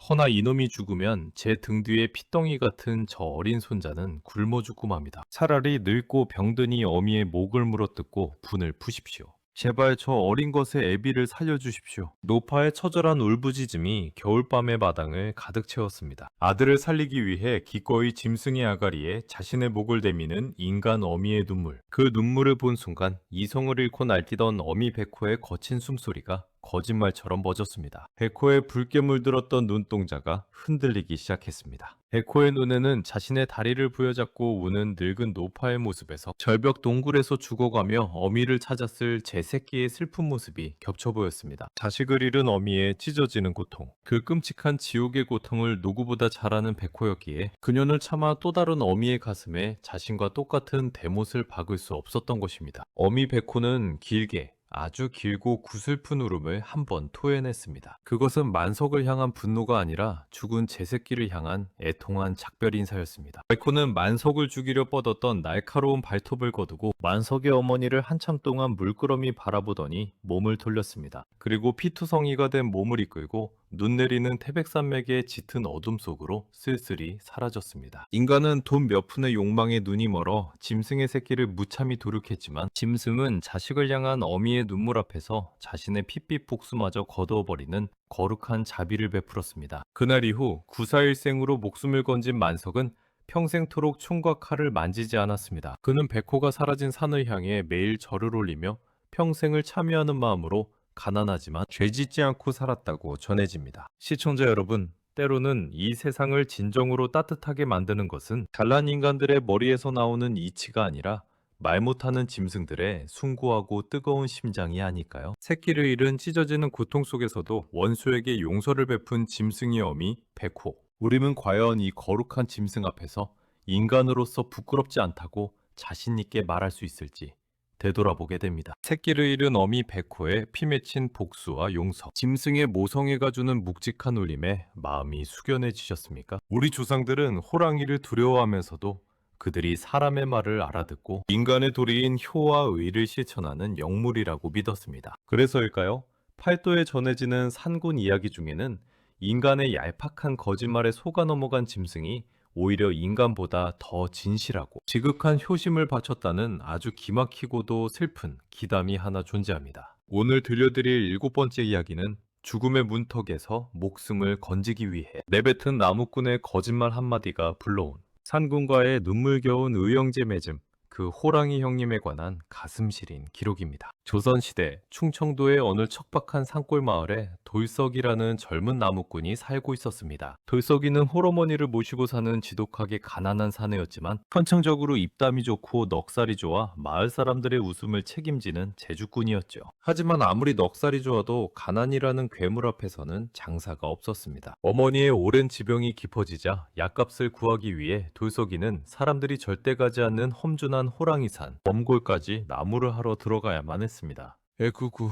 허나 이놈이 죽으면 제 등 뒤에 핏덩이 같은 저 어린 손자는 굶어 죽고 맙니다. 차라리 늙고 병드니 어미의 목을 물어뜯고 분을 푸십시오. 제발 저 어린 것의 애비를 살려주십시오. 노파의 처절한 울부짖음이 겨울밤의 마당을 가득 채웠습니다. 아들을 살리기 위해 기꺼이 짐승의 아가리에 자신의 목을 대미는 인간 어미의 눈물. 그 눈물을 본 순간 이성을 잃고 날뛰던 어미 베코의 거친 숨소리가 거짓말처럼 멎었습니다. 베코의 붉게 물들었던 눈동자가 흔들리기 시작했습니다. 베코의 눈에는 자신의 다리를 부여잡고 우는 늙은 노파의 모습에서 절벽 동굴에서 죽어가며 어미를 찾았을 제 새끼의 슬픈 모습이 겹쳐 보였습니다. 자식을 잃은 어미의 찢어지는 고통, 그 끔찍한 지옥의 고통을 누구보다 잘 아는 베코였기에 그녀는 차마 또 다른 어미의 가슴에 자신과 똑같은 대못을 박을 수 없었던 것입니다. 어미 베코는 길게 아주 길고 구슬픈 울음을 한 번 토해냈습니다. 그것은 만석을 향한 분노가 아니라 죽은 제 새끼를 향한 애통한 작별 인사였습니다. 발코는 만석을 죽이려 뻗었던 날카로운 발톱을 거두고 만석의 어머니를 한참 동안 물끄러미 바라보더니 몸을 돌렸습니다. 그리고 피투성이가 된 몸을 이끌고 눈 내리는 태백산맥의 짙은 어둠 속으로 쓸쓸히 사라졌습니다. 인간은 돈 몇 푼의 욕망에 눈이 멀어 짐승의 새끼를 무참히 도륙했지만 짐승은 자식을 향한 어미의 눈물 앞에서 자신의 핏빛 복수마저 거두어버리는 거룩한 자비를 베풀었습니다. 그날 이후 구사일생으로 목숨을 건진 만석은 평생토록 총과 칼을 만지지 않았습니다. 그는 백호가 사라진 산을 향해 매일 절을 올리며 평생을 참여하는 마음으로 가난하지만 죄짓지 않고 살았다고 전해집니다. 시청자 여러분, 때로는 이 세상을 진정으로 따뜻하게 만드는 것은 잘난 인간들의 머리에서 나오는 이치가 아니라 말 못하는 짐승들의 숭고하고 뜨거운 심장이 아닐까요? 새끼를 잃은 찢어지는 고통 속에서도 원수에게 용서를 베푼 짐승의 어미 백호. 우리는 과연 이 거룩한 짐승 앞에서 인간으로서 부끄럽지 않다고 자신 있게 말할 수 있을지 되돌아보게 됩니다. 새끼를 잃은 어미 백호의 피 맺힌 복수와 용서, 짐승의 모성애가 주는 묵직한 울림에 마음이 숙연해지셨습니까? 우리 조상들은 호랑이를 두려워하면서도 그들이 사람의 말을 알아듣고 인간의 도리인 효와 의를 실천하는 영물이라고 믿었습니다. 그래서일까요? 팔도에 전해지는 산군 이야기 중에는 인간의 얄팍한 거짓말에 속아 넘어간 짐승이 오히려 인간보다 더 진실하고 지극한 효심을 바쳤다는 아주 기막히고도 슬픈 기담이 하나 존재합니다. 오늘 들려드릴 7번째 이야기는 죽음의 문턱에서 목숨을 건지기 위해 내뱉은 나무꾼의 거짓말 한마디가 불러온 산군과의 눈물겨운 의형제 맺음, 그 호랑이 형님에 관한 가슴 시린 기록입니다. 조선시대 충청도의 어느 척박한 산골 마을에 돌석이라는 젊은 나무꾼이 살고 있었습니다. 돌석이는 홀어머니를 모시고 사는 지독하게 가난한 사내였지만 천층적으로 입담이 좋고 넉살이 좋아 마을 사람들의 웃음을 책임지는 재주꾼이었죠. 하지만 아무리 넉살이 좋아도 가난이라는 괴물 앞에서는 장사가 없었습니다. 어머니의 오랜 지병이 깊어지자 약값을 구하기 위해 돌석이는 사람들이 절대 가지 않는 험준한 호랑이산, 범골까지 나무를 하러 들어가야만 했습니다. 에구구.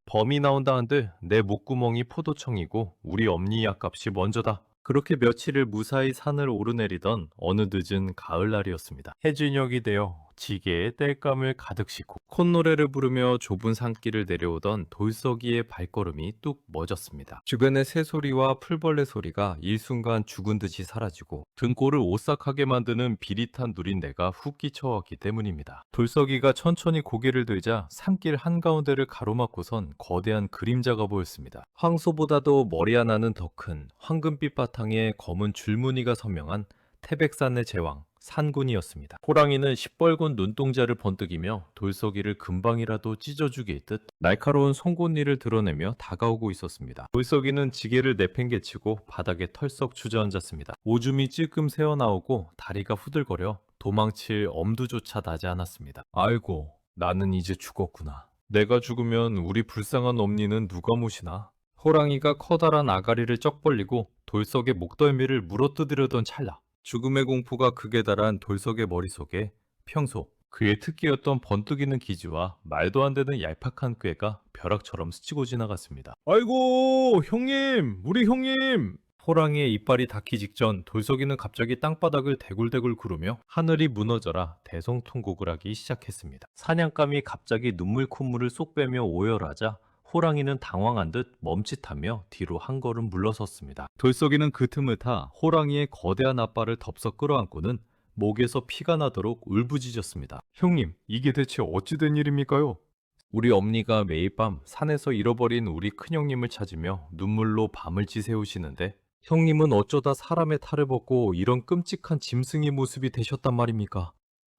범이 나온다 한들 내 목구멍이 포도청이고 우리 엄니 약값이 먼저다. 그렇게 며칠을 무사히 산을 오르내리던 어느 늦은 가을날이었습니다. 해진녘이 되어 지게에 땔감을 가득 싣고 콧노래를 부르며 좁은 산길을 내려오던 돌석이의 발걸음이 뚝 멎었습니다. 주변의 새소리와 풀벌레 소리가 일순간 죽은 듯이 사라지고 등골을 오싹하게 만드는 비릿한 누린내가 훅 끼쳐왔기 때문입니다. 돌석이가 천천히 고개를 들자 산길 한가운데를 가로막고선 거대한 그림자가 보였습니다. 황소보다도 머리 하나는 더 큰 황금빛 바탕에 검은 줄무늬가 선명한 태백산의 제왕 산군이었습니다. 호랑이는 시뻘건 눈동자를 번뜩이며 돌석이를 금방이라도 찢어주길 듯 날카로운 송곳니를 드러내며 다가오고 있었습니다. 돌석이는 지게를 내팽개치고 바닥에 털썩 주저앉았습니다. 오줌이 찔끔 새어나오고 다리가 후들거려 도망칠 엄두조차 나지 않았습니다. 아이고, 나는 이제 죽었구나. 내가 죽으면 우리 불쌍한 엄니는 누가 모시나? 호랑이가 커다란 아가리를 쩍 벌리고 돌석의 목덜미를 물어뜯으려던 찰나 죽음의 공포가 극에 달한 돌석의 머릿속에 평소 그의 특기였던 번뜩이는 기지와 말도 안 되는 얄팍한 꾀가 벼락처럼 스치고 지나갔습니다. 아이고, 형님! 우리 형님! 호랑이의 이빨이 닿기 직전 돌석이는 갑자기 땅바닥을 대굴대굴 구르며 하늘이 무너져라 대성통곡을 하기 시작했습니다. 사냥감이 갑자기 눈물 콧물을 쏙 빼며 오열하자 호랑이는 당황한 듯 멈칫하며 뒤로 한 걸음 물러섰습니다. 돌석이는 그 틈을 타 호랑이의 거대한 앞발을 덥석 끌어안고는 목에서 피가 나도록 울부짖었습니다. 형님, 이게 대체 어찌된 일입니까요? 우리 엄니가 매일 밤 산에서 잃어버린 우리 큰형님을 찾으며 눈물로 밤을 지새우시는데 형님은 어쩌다 사람의 탈을 벗고 이런 끔찍한 짐승의 모습이 되셨단 말입니까?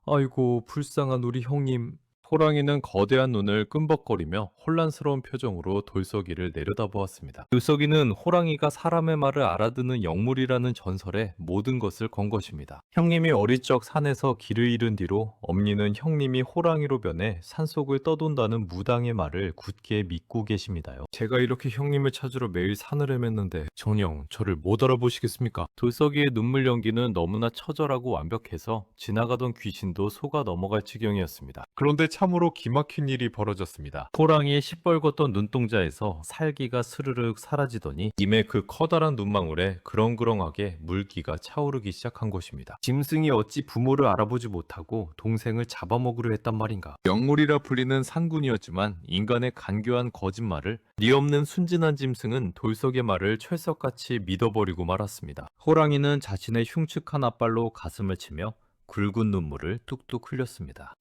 아이고, 불쌍한 우리 형님. 호랑이는 거대한 눈을 끔벅거리며 혼란스러운 표정으로 돌석이를 내려다보았습니다. 돌석이는 호랑이가 사람의 말을 알아듣는 영물이라는 전설에 모든 것을 건 것입니다. 형님이 어릴 적 산에서 길을 잃은 뒤로 엄니는 형님이 호랑이로 변해 산속을 떠돈다는 무당의 말을 굳게 믿고 계십니다요. 제가 이렇게 형님을 찾으러 매일 산을 헤맸는데 정녕 저를 못 알아보시겠습니까? 돌석이의 눈물 연기는 너무나 처절하고 완벽해서 지나가던 귀신도 속아 넘어갈 지경이었습니다. 그런데 참으로 기막힌 일이 벌어졌습니다. 호랑이의 시뻘겋던 눈동자에서 살기가 스르륵 사라지더니 임의 그 커다란 눈망울에 그렁그렁하게 물기가 차오르기 시작한 것입니다. 짐승이 어찌 부모를 알아보지 못하고 동생을 잡아먹으려 했단 말인가. 영물이라 불리는 산군이었지만 인간의 간교한 거짓말을 리 없는 순진한 짐승은 돌석의 말을 철석같이 믿어버리고 말았습니다. 호랑이는 자신의 흉측한 앞발로 가슴을 치며 굵은 눈물을 뚝뚝 흘렸습니다.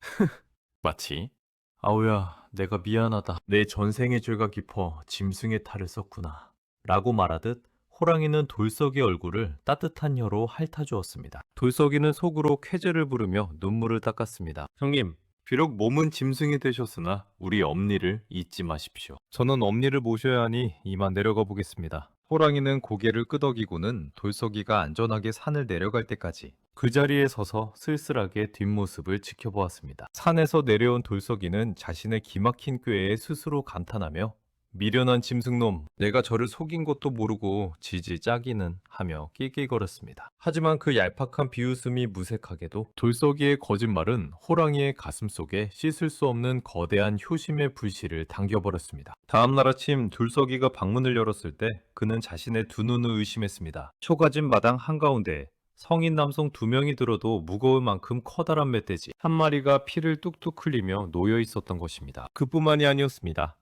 마치 아우야 내가 미안하다. 내 전생의 죄가 깊어 짐승의 탈을 썼구나 라고 말하듯 호랑이는 돌석의 얼굴을 따뜻한 혀로 핥아주었습니다. 돌석이는 속으로 쾌재를 부르며 눈물을 닦았습니다. 형님 비록 몸은 짐승이 되셨으나 우리 엄니를 잊지 마십시오. 저는 엄니를 모셔야 하니 이만 내려가 보겠습니다. 호랑이는 고개를 끄덕이고는 돌석이가 안전하게 산을 내려갈 때까지 그 자리에 서서 쓸쓸하게 뒷모습을 지켜보았습니다. 산에서 내려온 돌석이는 자신의 기막힌 꾀에 스스로 감탄하며 미련한 짐승놈, 내가 저를 속인 것도 모르고 지지 짜기는 하며 낄낄거렸습니다. 하지만 그 얄팍한 비웃음이 무색하게도 돌석이의 거짓말은 호랑이의 가슴 속에 씻을 수 없는 거대한 효심의 불씨를 당겨버렸습니다. 다음날 아침 돌석이가 방문을 열었을 때 그는 자신의 두 눈을 의심했습니다. 초가집 마당 한가운데 성인 남성 2명이 들어도 무거울 만큼 커다란 멧돼지 한 마리가 피를 뚝뚝 흘리며 놓여 있었던 것입니다. 그뿐만이 아니었습니다.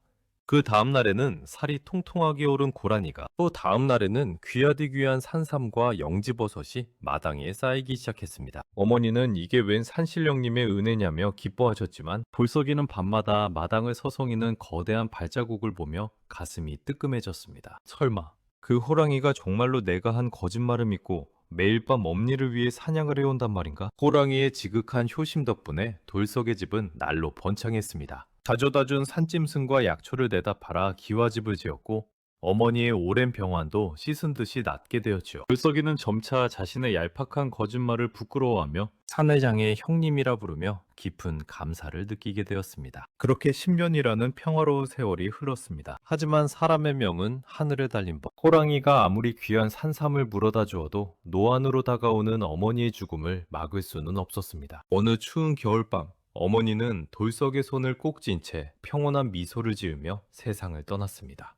그 다음 날에는 살이 통통하게 오른 고라니가, 또 다음 날에는 귀하디 귀한 산삼과 영지버섯이 마당에 쌓이기 시작했습니다. 어머니는 이게 웬 산신령님의 은혜냐며 기뻐하셨지만 돌석이는 밤마다 마당을 서성이는 거대한 발자국을 보며 가슴이 뜨끔해졌습니다. 설마 그 호랑이가 정말로 내가 한 거짓말을 믿고 매일 밤 엄니를 위해 사냥을 해온단 말인가? 호랑이의 지극한 효심 덕분에 돌석의 집은 날로 번창했습니다. 가져다 준 산짐승과 약초를 내다 팔아 기와집을 지었고 어머니의 오랜 병환도 씻은 듯이 낫게 되었지요. 돌석이는 점차 자신의 얄팍한 거짓말을 부끄러워하며 사내장의 형님이라 부르며 깊은 감사를 느끼게 되었습니다. 그렇게 10년이라는 평화로운 세월이 흘렀습니다. 하지만 사람의 명은 하늘에 달린 법. 호랑이가 아무리 귀한 산삼을 물어다 주어도 노안으로 다가오는 어머니의 죽음을 막을 수는 없었습니다. 어느 추운 겨울밤 어머니는 돌석의 손을 꼭 쥔 채 평온한 미소를 지으며 세상을 떠났습니다.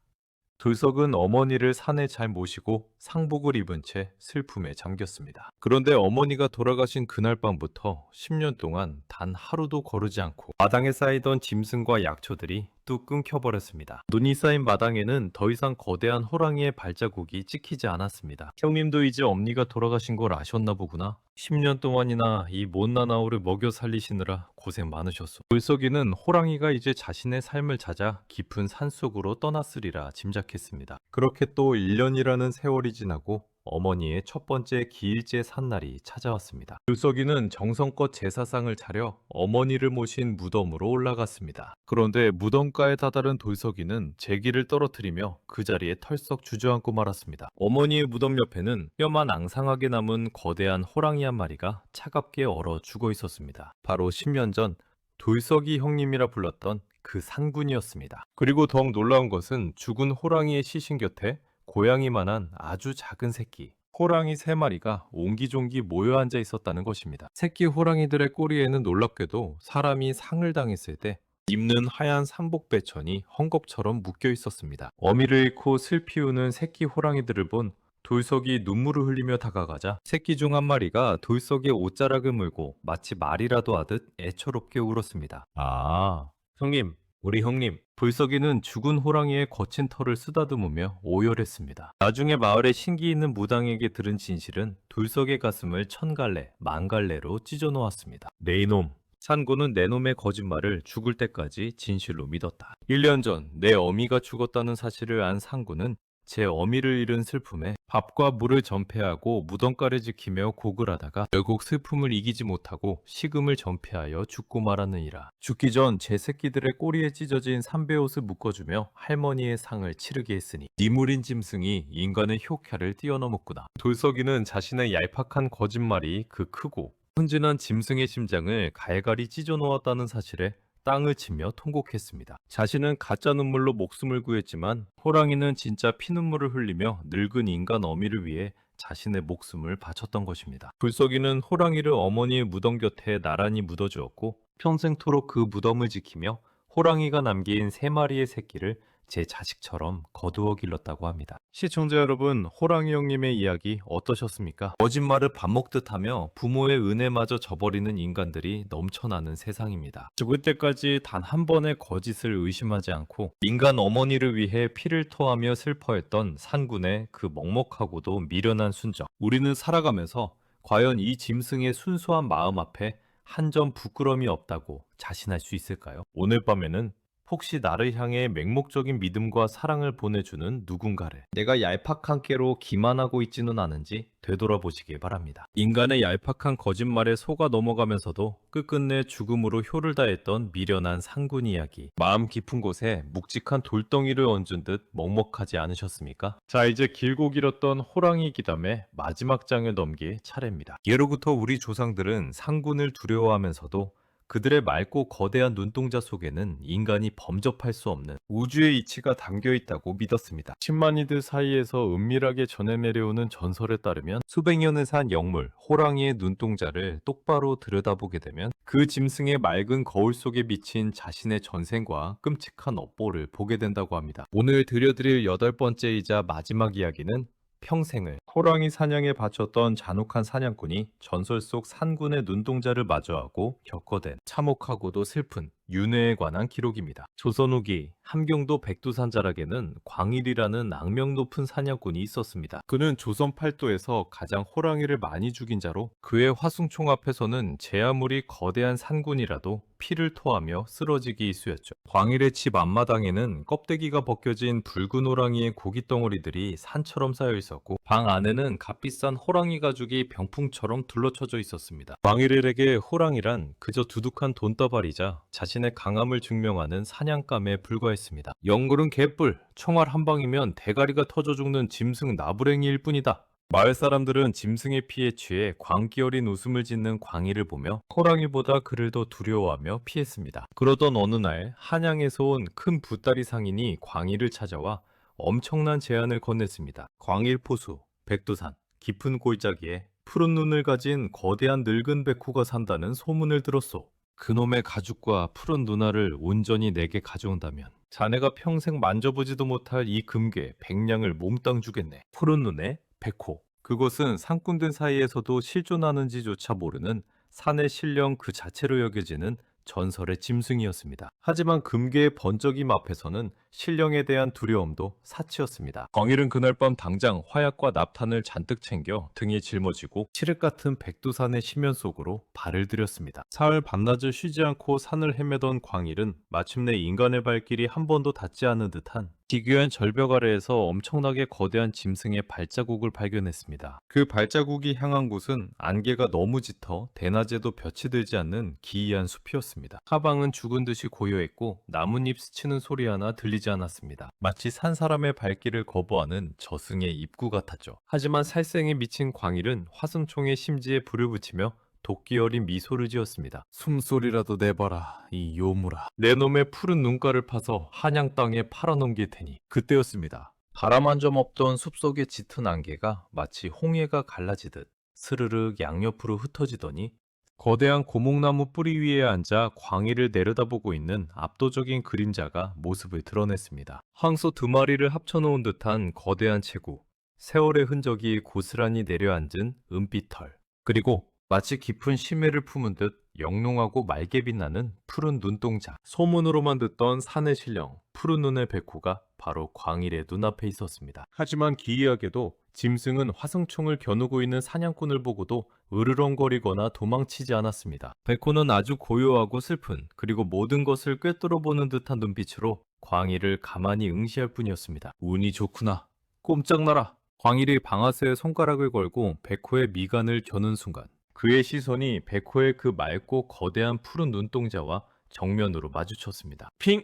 돌석은 어머니를 산에 잘 모시고 상복을 입은 채 슬픔에 잠겼습니다. 그런데 어머니가 돌아가신 그날 밤부터 10년 동안 단 하루도 거르지 않고 마당에 쌓이던 짐승과 약초들이 뚝 끊겨버렸습니다. 눈이 쌓인 마당에는 더 이상 거대한 호랑이의 발자국이 찍히지 않았습니다. 형님도 이제 엄니가 돌아가신 걸 아셨나 보구나. 10년 동안이나 이 못난 아우를 먹여 살리시느라 고생 많으셨소. 돌석이는 호랑이가 이제 자신의 삶을 찾아 깊은 산속으로 떠났으리라 짐작했습니다. 그렇게 또 1년이라는 세월이 지나고 어머니의 첫 번째 기일제 산날이 찾아왔습니다. 돌석이는 정성껏 제사상을 차려 어머니를 모신 무덤으로 올라갔습니다. 그런데 무덤가에 다다른 돌석이는 제기를 떨어뜨리며 그 자리에 털썩 주저앉고 말았습니다. 어머니의 무덤 옆에는 뼈만 앙상하게 남은 거대한 호랑이 한 마리가 차갑게 얼어 죽어 있었습니다. 바로 10년 전 돌석이 형님이라 불렀던 그 산군이었습니다. 그리고 더욱 놀라운 것은 죽은 호랑이의 시신 곁에 고양이만한 아주 작은 새끼 호랑이 3마리가 옹기종기 모여 앉아 있었다는 것입니다. 새끼 호랑이들의 꼬리에는 놀랍게도 사람이 상을 당했을 때 입는 하얀 삼복배천이 헝겊처럼 묶여 있었습니다. 어미를 잃고 슬피 우는 새끼 호랑이들을 본 돌석이 눈물을 흘리며 다가가자 새끼 중 한 마리가 돌석의 옷자락을 물고 마치 말이라도 하듯 애처롭게 울었습니다. 아, 형님, 우리 형님. 돌석이는 죽은 호랑이의 거친 털을 쓰다듬으며 오열했습니다. 나중에 마을의 신기 있는 무당에게 들은 진실은 돌석의 가슴을 1000갈래, 10,000갈래로 찢어 놓았습니다. 내 이놈. 산고는 내 놈의 거짓말을 죽을 때까지 진실로 믿었다. 1년 전 내 어미가 죽었다는 사실을 안 상구는 제 어미를 잃은 슬픔에 밥과 물을 전폐하고 무덤가를 지키며 곡을 하다가 결국 슬픔을 이기지 못하고 식음을 전폐하여 죽고 말았느니라. 죽기 전 제 새끼들의 꼬리에 찢어진 삼배옷을 묶어주며 할머니의 상을 치르게 했으니 니물인 짐승이 인간의 효캬를 뛰어넘었구나. 돌석이는 자신의 얄팍한 거짓말이 그 크고 hun진한 짐승의 심장을 갈갈이 찢어 놓았다는 사실에 땅을 치며 통곡했습니다. 자신은 가짜 눈물로 목숨을 구했지만 호랑이는 진짜 피눈물을 흘리며 늙은 인간 어미를 위해 자신의 목숨을 바쳤던 것입니다. 불쏘기는 호랑이를 어머니의 무덤 곁에 나란히 묻어주었고 평생토록 그 무덤을 지키며 호랑이가 남긴 3마리의 새끼를 제 자식처럼 거두어 길렀다고 합니다. 시청자 여러분, 호랑이 형님의 이야기 어떠셨습니까? 거짓말을 밥 먹듯 하며 부모의 은혜마저 저버리는 인간들이 넘쳐나는 세상입니다. 죽을 때까지 단 한 번의 거짓을 의심하지 않고 인간 어머니를 위해 피를 토하며 슬퍼했던 산군의 그 먹먹하고도 미련한 순정. 우리는 살아가면서 과연 이 짐승의 순수한 마음 앞에 한 점 부끄러움이 없다고 자신할 수 있을까요? 오늘 밤에는 혹시 나를 향해 맹목적인 믿음과 사랑을 보내주는 누군가를 내가 얄팍한 깨로 기만하고 있지는 않은지 되돌아보시길 바랍니다. 인간의 얄팍한 거짓말에 속아 넘어가면서도 끝끝내 죽음으로 효를 다했던 미련한 상군 이야기. 마음 깊은 곳에 묵직한 돌덩이를 얹은 듯 먹먹하지 않으셨습니까? 자, 이제 길고 길었던 호랑이 기담의 마지막 장을 넘길 차례입니다. 예로부터 우리 조상들은 상군을 두려워하면서도 그들의 맑고 거대한 눈동자 속에는 인간이 범접할 수 없는 우주의 이치가 담겨 있다고 믿었습니다. 10만이들 사이에서 은밀하게 전해 내려오는 전설에 따르면 수백 년을 산 영물 호랑이의 눈동자를 똑바로 들여다보게 되면 그 짐승의 맑은 거울 속에 비친 자신의 전생과 끔찍한 업보를 보게 된다고 합니다. 오늘 들려드릴 8번째이자 마지막 이야기는 평생을 호랑이 사냥에 바쳤던 잔혹한 사냥꾼이 전설 속 산군의 눈동자를 마주하고 겪어댄 참혹하고도 슬픈 윤회에 관한 기록입니다. 조선 후기 함경도 백두산 자락에는 광일이라는 악명 높은 사냥꾼이 있었습니다. 그는 조선 팔도에서 가장 호랑이를 많이 죽인 자로 그의 화승총 앞에서는 제 아무리 거대한 산군이라도 피를 토하며 쓰러지기 일쑤였죠. 광일의 집 앞마당에는 껍데기가 벗겨진 붉은 호랑이의 고깃덩어리들이 산처럼 쌓여 있었고 방 안에는 값비싼 호랑이 가죽이 병풍처럼 둘러쳐져 있었습니다. 광일에게 호랑이란 그저 두둑한 돈다발이자 자신의 강함을 증명하는 사냥감에 불과했습니다. 영굴은 개뿔, 총알 한 방이면 대가리가 터져 죽는 짐승 나부랭이일 뿐이다. 마을 사람들은 짐승의 피에 취해 광기 어린 웃음을 짓는 광희를 보며 호랑이보다 그를 더 두려워하며 피했습니다. 그러던 어느 날 한양에서 온 큰 붓다리 상인이 광희를 찾아와 엄청난 제안을 건넸습니다. 광일포수, 백두산, 깊은 골짜기에 푸른 눈을 가진 거대한 늙은 백호가 산다는 소문을 들었소. 그놈의 가죽과 푸른 눈알을 온전히 내게 가져온다면 자네가 평생 만져보지도 못할 이 금괴 100냥을 몽땅 주겠네. 푸른 눈의 백호. 그곳은 상꾼들 사이에서도 실존하는지조차 모르는 산의 신령 그 자체로 여겨지는 전설의 짐승이었습니다. 하지만 금괴의 번쩍임 앞에서는 신령에 대한 두려움도 사치였습니다. 광일은 그날 밤 당장 화약과 납탄을 잔뜩 챙겨 등에 짊어지고 칠흑 같은 백두산의 심연 속으로 발을 들였습니다. 사흘 밤낮을 쉬지 않고 산을 헤매던 광일은 마침내 인간의 발길이 한 번도 닿지 않은 듯한 기괴한 절벽 아래에서 엄청나게 거대한 짐승의 발자국을 발견했습니다. 그 발자국이 향한 곳은 안개가 너무 짙어 대낮에도 볕이 들지 않는 기이한 숲이었습니다. 하방은 죽은 듯이 고요했고 나뭇잎 스치는 소리 하나 들리지 않았습니다. 마치 산 사람의 발길을 거부하는 저승의 입구 같았죠. 하지만 살생에 미친 광일은 화승총의 심지에 불을 붙이며 도끼 어린 미소를 지었습니다. 숨소리라도 내봐라, 이 요물아. 내 놈의 푸른 눈가를 파서 한양 땅에 팔아넘길 테니. 그때였습니다. 바람 한 점 없던 숲속의 짙은 안개가 마치 홍해가 갈라지듯 스르륵 양옆으로 흩어지더니 거대한 고목나무 뿌리 위에 앉아 광희를 내려다보고 있는 압도적인 그림자가 모습을 드러냈습니다. 황소 2마리를 합쳐놓은 듯한 거대한 체구, 세월의 흔적이 고스란히 내려앉은 은빛 털, 그리고 마치 깊은 심해를 품은 듯 영롱하고 맑게 빛나는 푸른 눈동자. 소문으로만 듣던 산의 신령, 푸른 눈의 백호가 바로 광일의 눈앞에 있었습니다. 하지만 기이하게도 짐승은 화승총을 겨누고 있는 사냥꾼을 보고도 으르렁거리거나 도망치지 않았습니다. 백호는 아주 고요하고 슬픈, 그리고 모든 것을 꿰뚫어보는 듯한 눈빛으로 광일을 가만히 응시할 뿐이었습니다. 운이 좋구나. 꼼짝마라. 광일이 방아쇠에 손가락을 걸고 백호의 미간을 겨눈 순간 그의 시선이 백호의 그 맑고 거대한 푸른 눈동자와 정면으로 마주쳤습니다. 핑!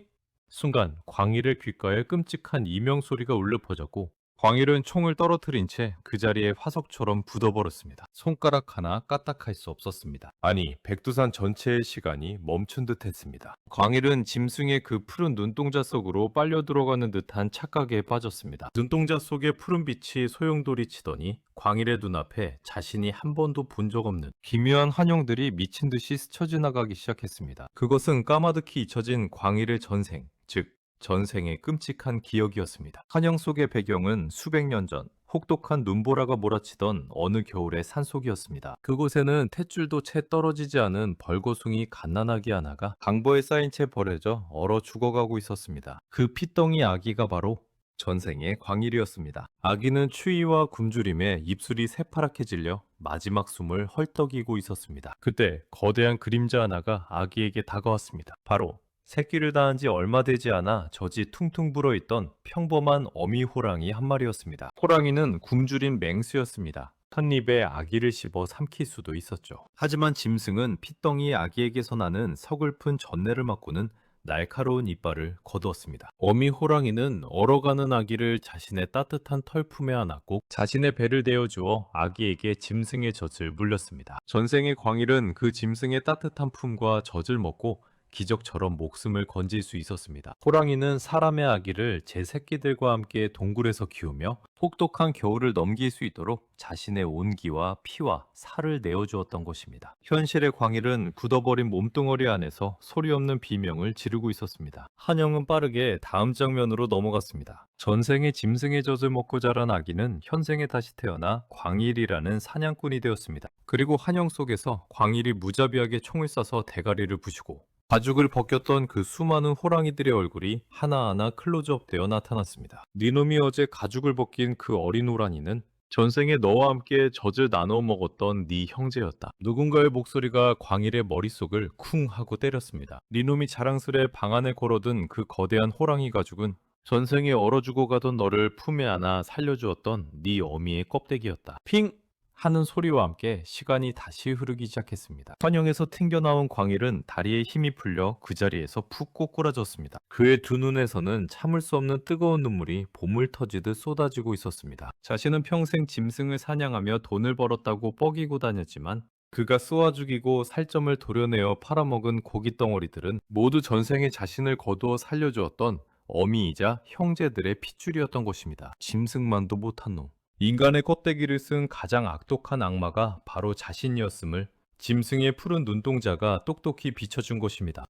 순간 광일의 귓가에 끔찍한 이명소리가 울려 퍼졌고 광일은 총을 떨어뜨린 채 그 자리에 화석처럼 굳어버렸습니다. 손가락 하나 까딱할 수 없었습니다. 아니, 백두산 전체의 시간이 멈춘 듯 했습니다. 광일은 짐승의 그 푸른 눈동자 속으로 빨려 들어가는 듯한 착각에 빠졌습니다. 눈동자 속의 푸른 빛이 소용돌이 치더니 광일의 눈앞에 자신이 한 번도 본 적 없는 기묘한 환영들이 미친 듯이 스쳐 지나가기 시작했습니다. 그것은 까마득히 잊혀진 광일의 전생, 즉 전생의 끔찍한 기억이었습니다. 환영 속의 배경은 수백 년 전 혹독한 눈보라가 몰아치던 어느 겨울의 산속이었습니다. 그곳에는 탯줄도 채 떨어지지 않은 벌거숭이 갓난아기 하나가 강보에 쌓인 채 버려져 얼어 죽어가고 있었습니다. 그 피덩이 아기가 바로 전생의 광일이었습니다. 아기는 추위와 굶주림에 입술이 새파랗게 질려 마지막 숨을 헐떡이고 있었습니다. 그때 거대한 그림자 하나가 아기에게 다가왔습니다. 바로 새끼를 낳은 지 얼마 되지 않아 젖이 퉁퉁 불어있던 평범한 어미 호랑이 한 마리였습니다. 호랑이는 굶주린 맹수였습니다. 첫 입에 아기를 씹어 삼킬 수도 있었죠. 하지만 짐승은 피덩이 아기에게서 나는 서글픈 전내를 맡고는 날카로운 이빨을 거두었습니다. 어미 호랑이는 얼어가는 아기를 자신의 따뜻한 털품에 안았고 자신의 배를 대어주어 아기에게 짐승의 젖을 물렸습니다. 전생의 광일은 그 짐승의 따뜻한 품과 젖을 먹고 기적처럼 목숨을 건질 수 있었습니다. 호랑이는 사람의 아기를 제 새끼들과 함께 동굴에서 키우며 혹독한 겨울을 넘길 수 있도록 자신의 온기와 피와 살을 내어주었던 것입니다. 현실의 광일은 굳어버린 몸뚱어리 안에서 소리 없는 비명을 지르고 있었습니다. 한영은 빠르게 다음 장면으로 넘어갔습니다. 전생의 짐승의 젖을 먹고 자란 아기는 현생에 다시 태어나 광일이라는 사냥꾼이 되었습니다. 그리고 한영 속에서 광일이 무자비하게 총을 쏴서 대가리를 부수고 가죽을 벗겼던 그 수많은 호랑이들의 얼굴이 하나하나 클로즈업되어 나타났습니다. 니놈이 어제 가죽을 벗긴 그 어린 호랑이는 전생에 너와 함께 젖을 나눠 먹었던 네 형제였다. 누군가의 목소리가 광일의 머릿속을 쿵 하고 때렸습니다. 니놈이 자랑스레 방 안에 걸어둔 그 거대한 호랑이 가죽은 전생에 얼어 죽어가던 너를 품에 안아 살려주었던 네 어미의 껍데기였다. 핑! 하는 소리와 함께 시간이 다시 흐르기 시작했습니다. 환영에서 튕겨나온 광일은 다리에 힘이 풀려 그 자리에서 푹 꼬꾸라졌습니다. 그의 두 눈에서는 참을 수 없는 뜨거운 눈물이 보물 터지듯 쏟아지고 있었습니다. 자신은 평생 짐승을 사냥하며 돈을 벌었다고 뻐기고 다녔지만 그가 쏘아 죽이고 살점을 도려내어 팔아먹은 고기 덩어리들은 모두 전생에 자신을 거두어 살려주었던 어미이자 형제들의 핏줄이었던 것입니다. 짐승만도 못한 놈. 인간의 껍데기를 쓴 가장 악독한 악마가 바로 자신이었음을 짐승의 푸른 눈동자가 똑똑히 비춰준 것입니다.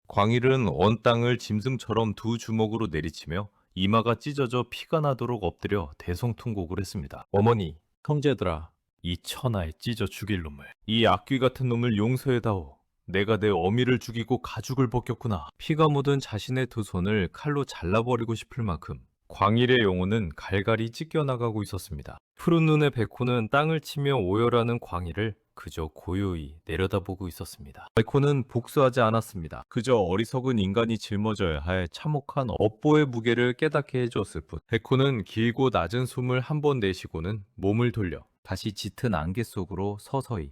광일은 언 땅을 짐승처럼 두 주먹으로 내리치며 이마가 찢어져 피가 나도록 엎드려 대성통곡을 했습니다. 어머니, 형제들아, 이 천하에 찢어 죽일 놈을, 이 악귀 같은 놈을 용서해다오. 내가 내 어미를 죽이고 가죽을 벗겼구나. 피가 묻은 자신의 두 손을 칼로 잘라버리고 싶을 만큼 광일의 영혼은 갈갈이 찢겨나가고 있었습니다. 푸른 눈의 백호는 땅을 치며 오열하는 광일을 그저 고요히 내려다보고 있었습니다. 백호는 복수하지 않았습니다. 그저 어리석은 인간이 짊어져야 할 참혹한 업보의 무게를 깨닫게 해주었을 뿐. 백호는 길고 낮은 숨을 한 번 내쉬고는 몸을 돌려 다시 짙은 안개 속으로 서서히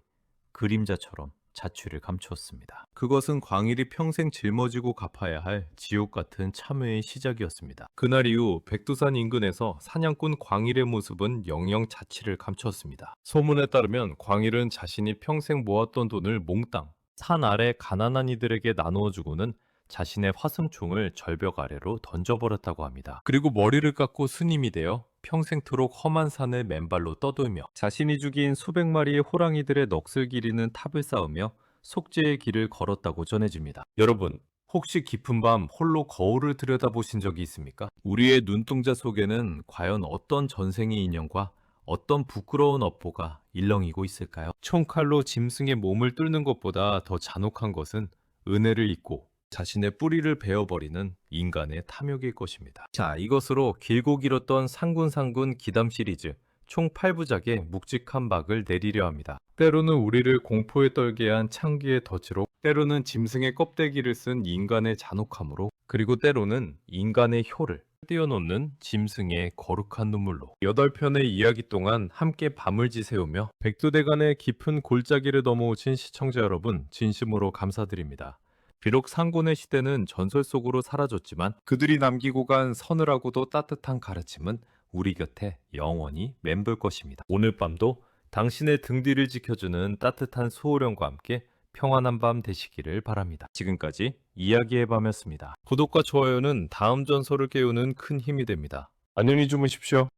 그림자처럼 자취를 감추었습니다. 그것은 광일이 평생 짊어지고 갚아야 할 지옥 같은 참회의 시작이었습니다. 그날 이후 백두산 인근에서 사냥꾼 광일의 모습은 영영 자취를 감추었습니다. 소문에 따르면 광일은 자신이 평생 모았던 돈을 몽땅 산 아래 가난한 이들에게 나누어 주고는 자신의 화승총을 절벽 아래로 던져버렸다고 합니다. 그리고 머리를 깎고 스님이 되어 평생토록 험한 산을 맨발로 떠돌며 자신이 죽인 수백 마리의 호랑이들의 넋을 기리는 탑을 쌓으며 속죄의 길을 걸었다고 전해집니다. 여러분, 혹시 깊은 밤 홀로 거울을 들여다보신 적이 있습니까? 우리의 눈동자 속에는 과연 어떤 전생의 인연과 어떤 부끄러운 업보가 일렁이고 있을까요? 총칼로 짐승의 몸을 뚫는 것보다 더 잔혹한 것은 은혜를 잊고 자신의 뿌리를 베어버리는 인간의 탐욕일 것입니다. 자, 이것으로 길고 길었던 상군상군 기담 시리즈 총 8부작의 묵직한 막을 내리려 합니다. 때로는 우리를 공포에 떨게 한 창기의 덫으로, 때로는 짐승의 껍데기를 쓴 인간의 잔혹함으로, 그리고 때로는 인간의 혀를 뛰어놓는 짐승의 거룩한 눈물로 8편의 이야기 동안 함께 밤을 지새우며 백두대간의 깊은 골짜기를 넘어오신 시청자 여러분 진심으로 감사드립니다. 비록 상고의 시대는 전설 속으로 사라졌지만 그들이 남기고 간 서늘하고도 따뜻한 가르침은 우리 곁에 영원히 맴돌 것입니다. 오늘 밤도 당신의 등 뒤를 지켜주는 따뜻한 수호령과 함께 평안한 밤 되시기를 바랍니다. 지금까지 이야기의 밤이었습니다. 구독과 좋아요는 다음 전설을 깨우는 큰 힘이 됩니다. 안녕히 주무십시오.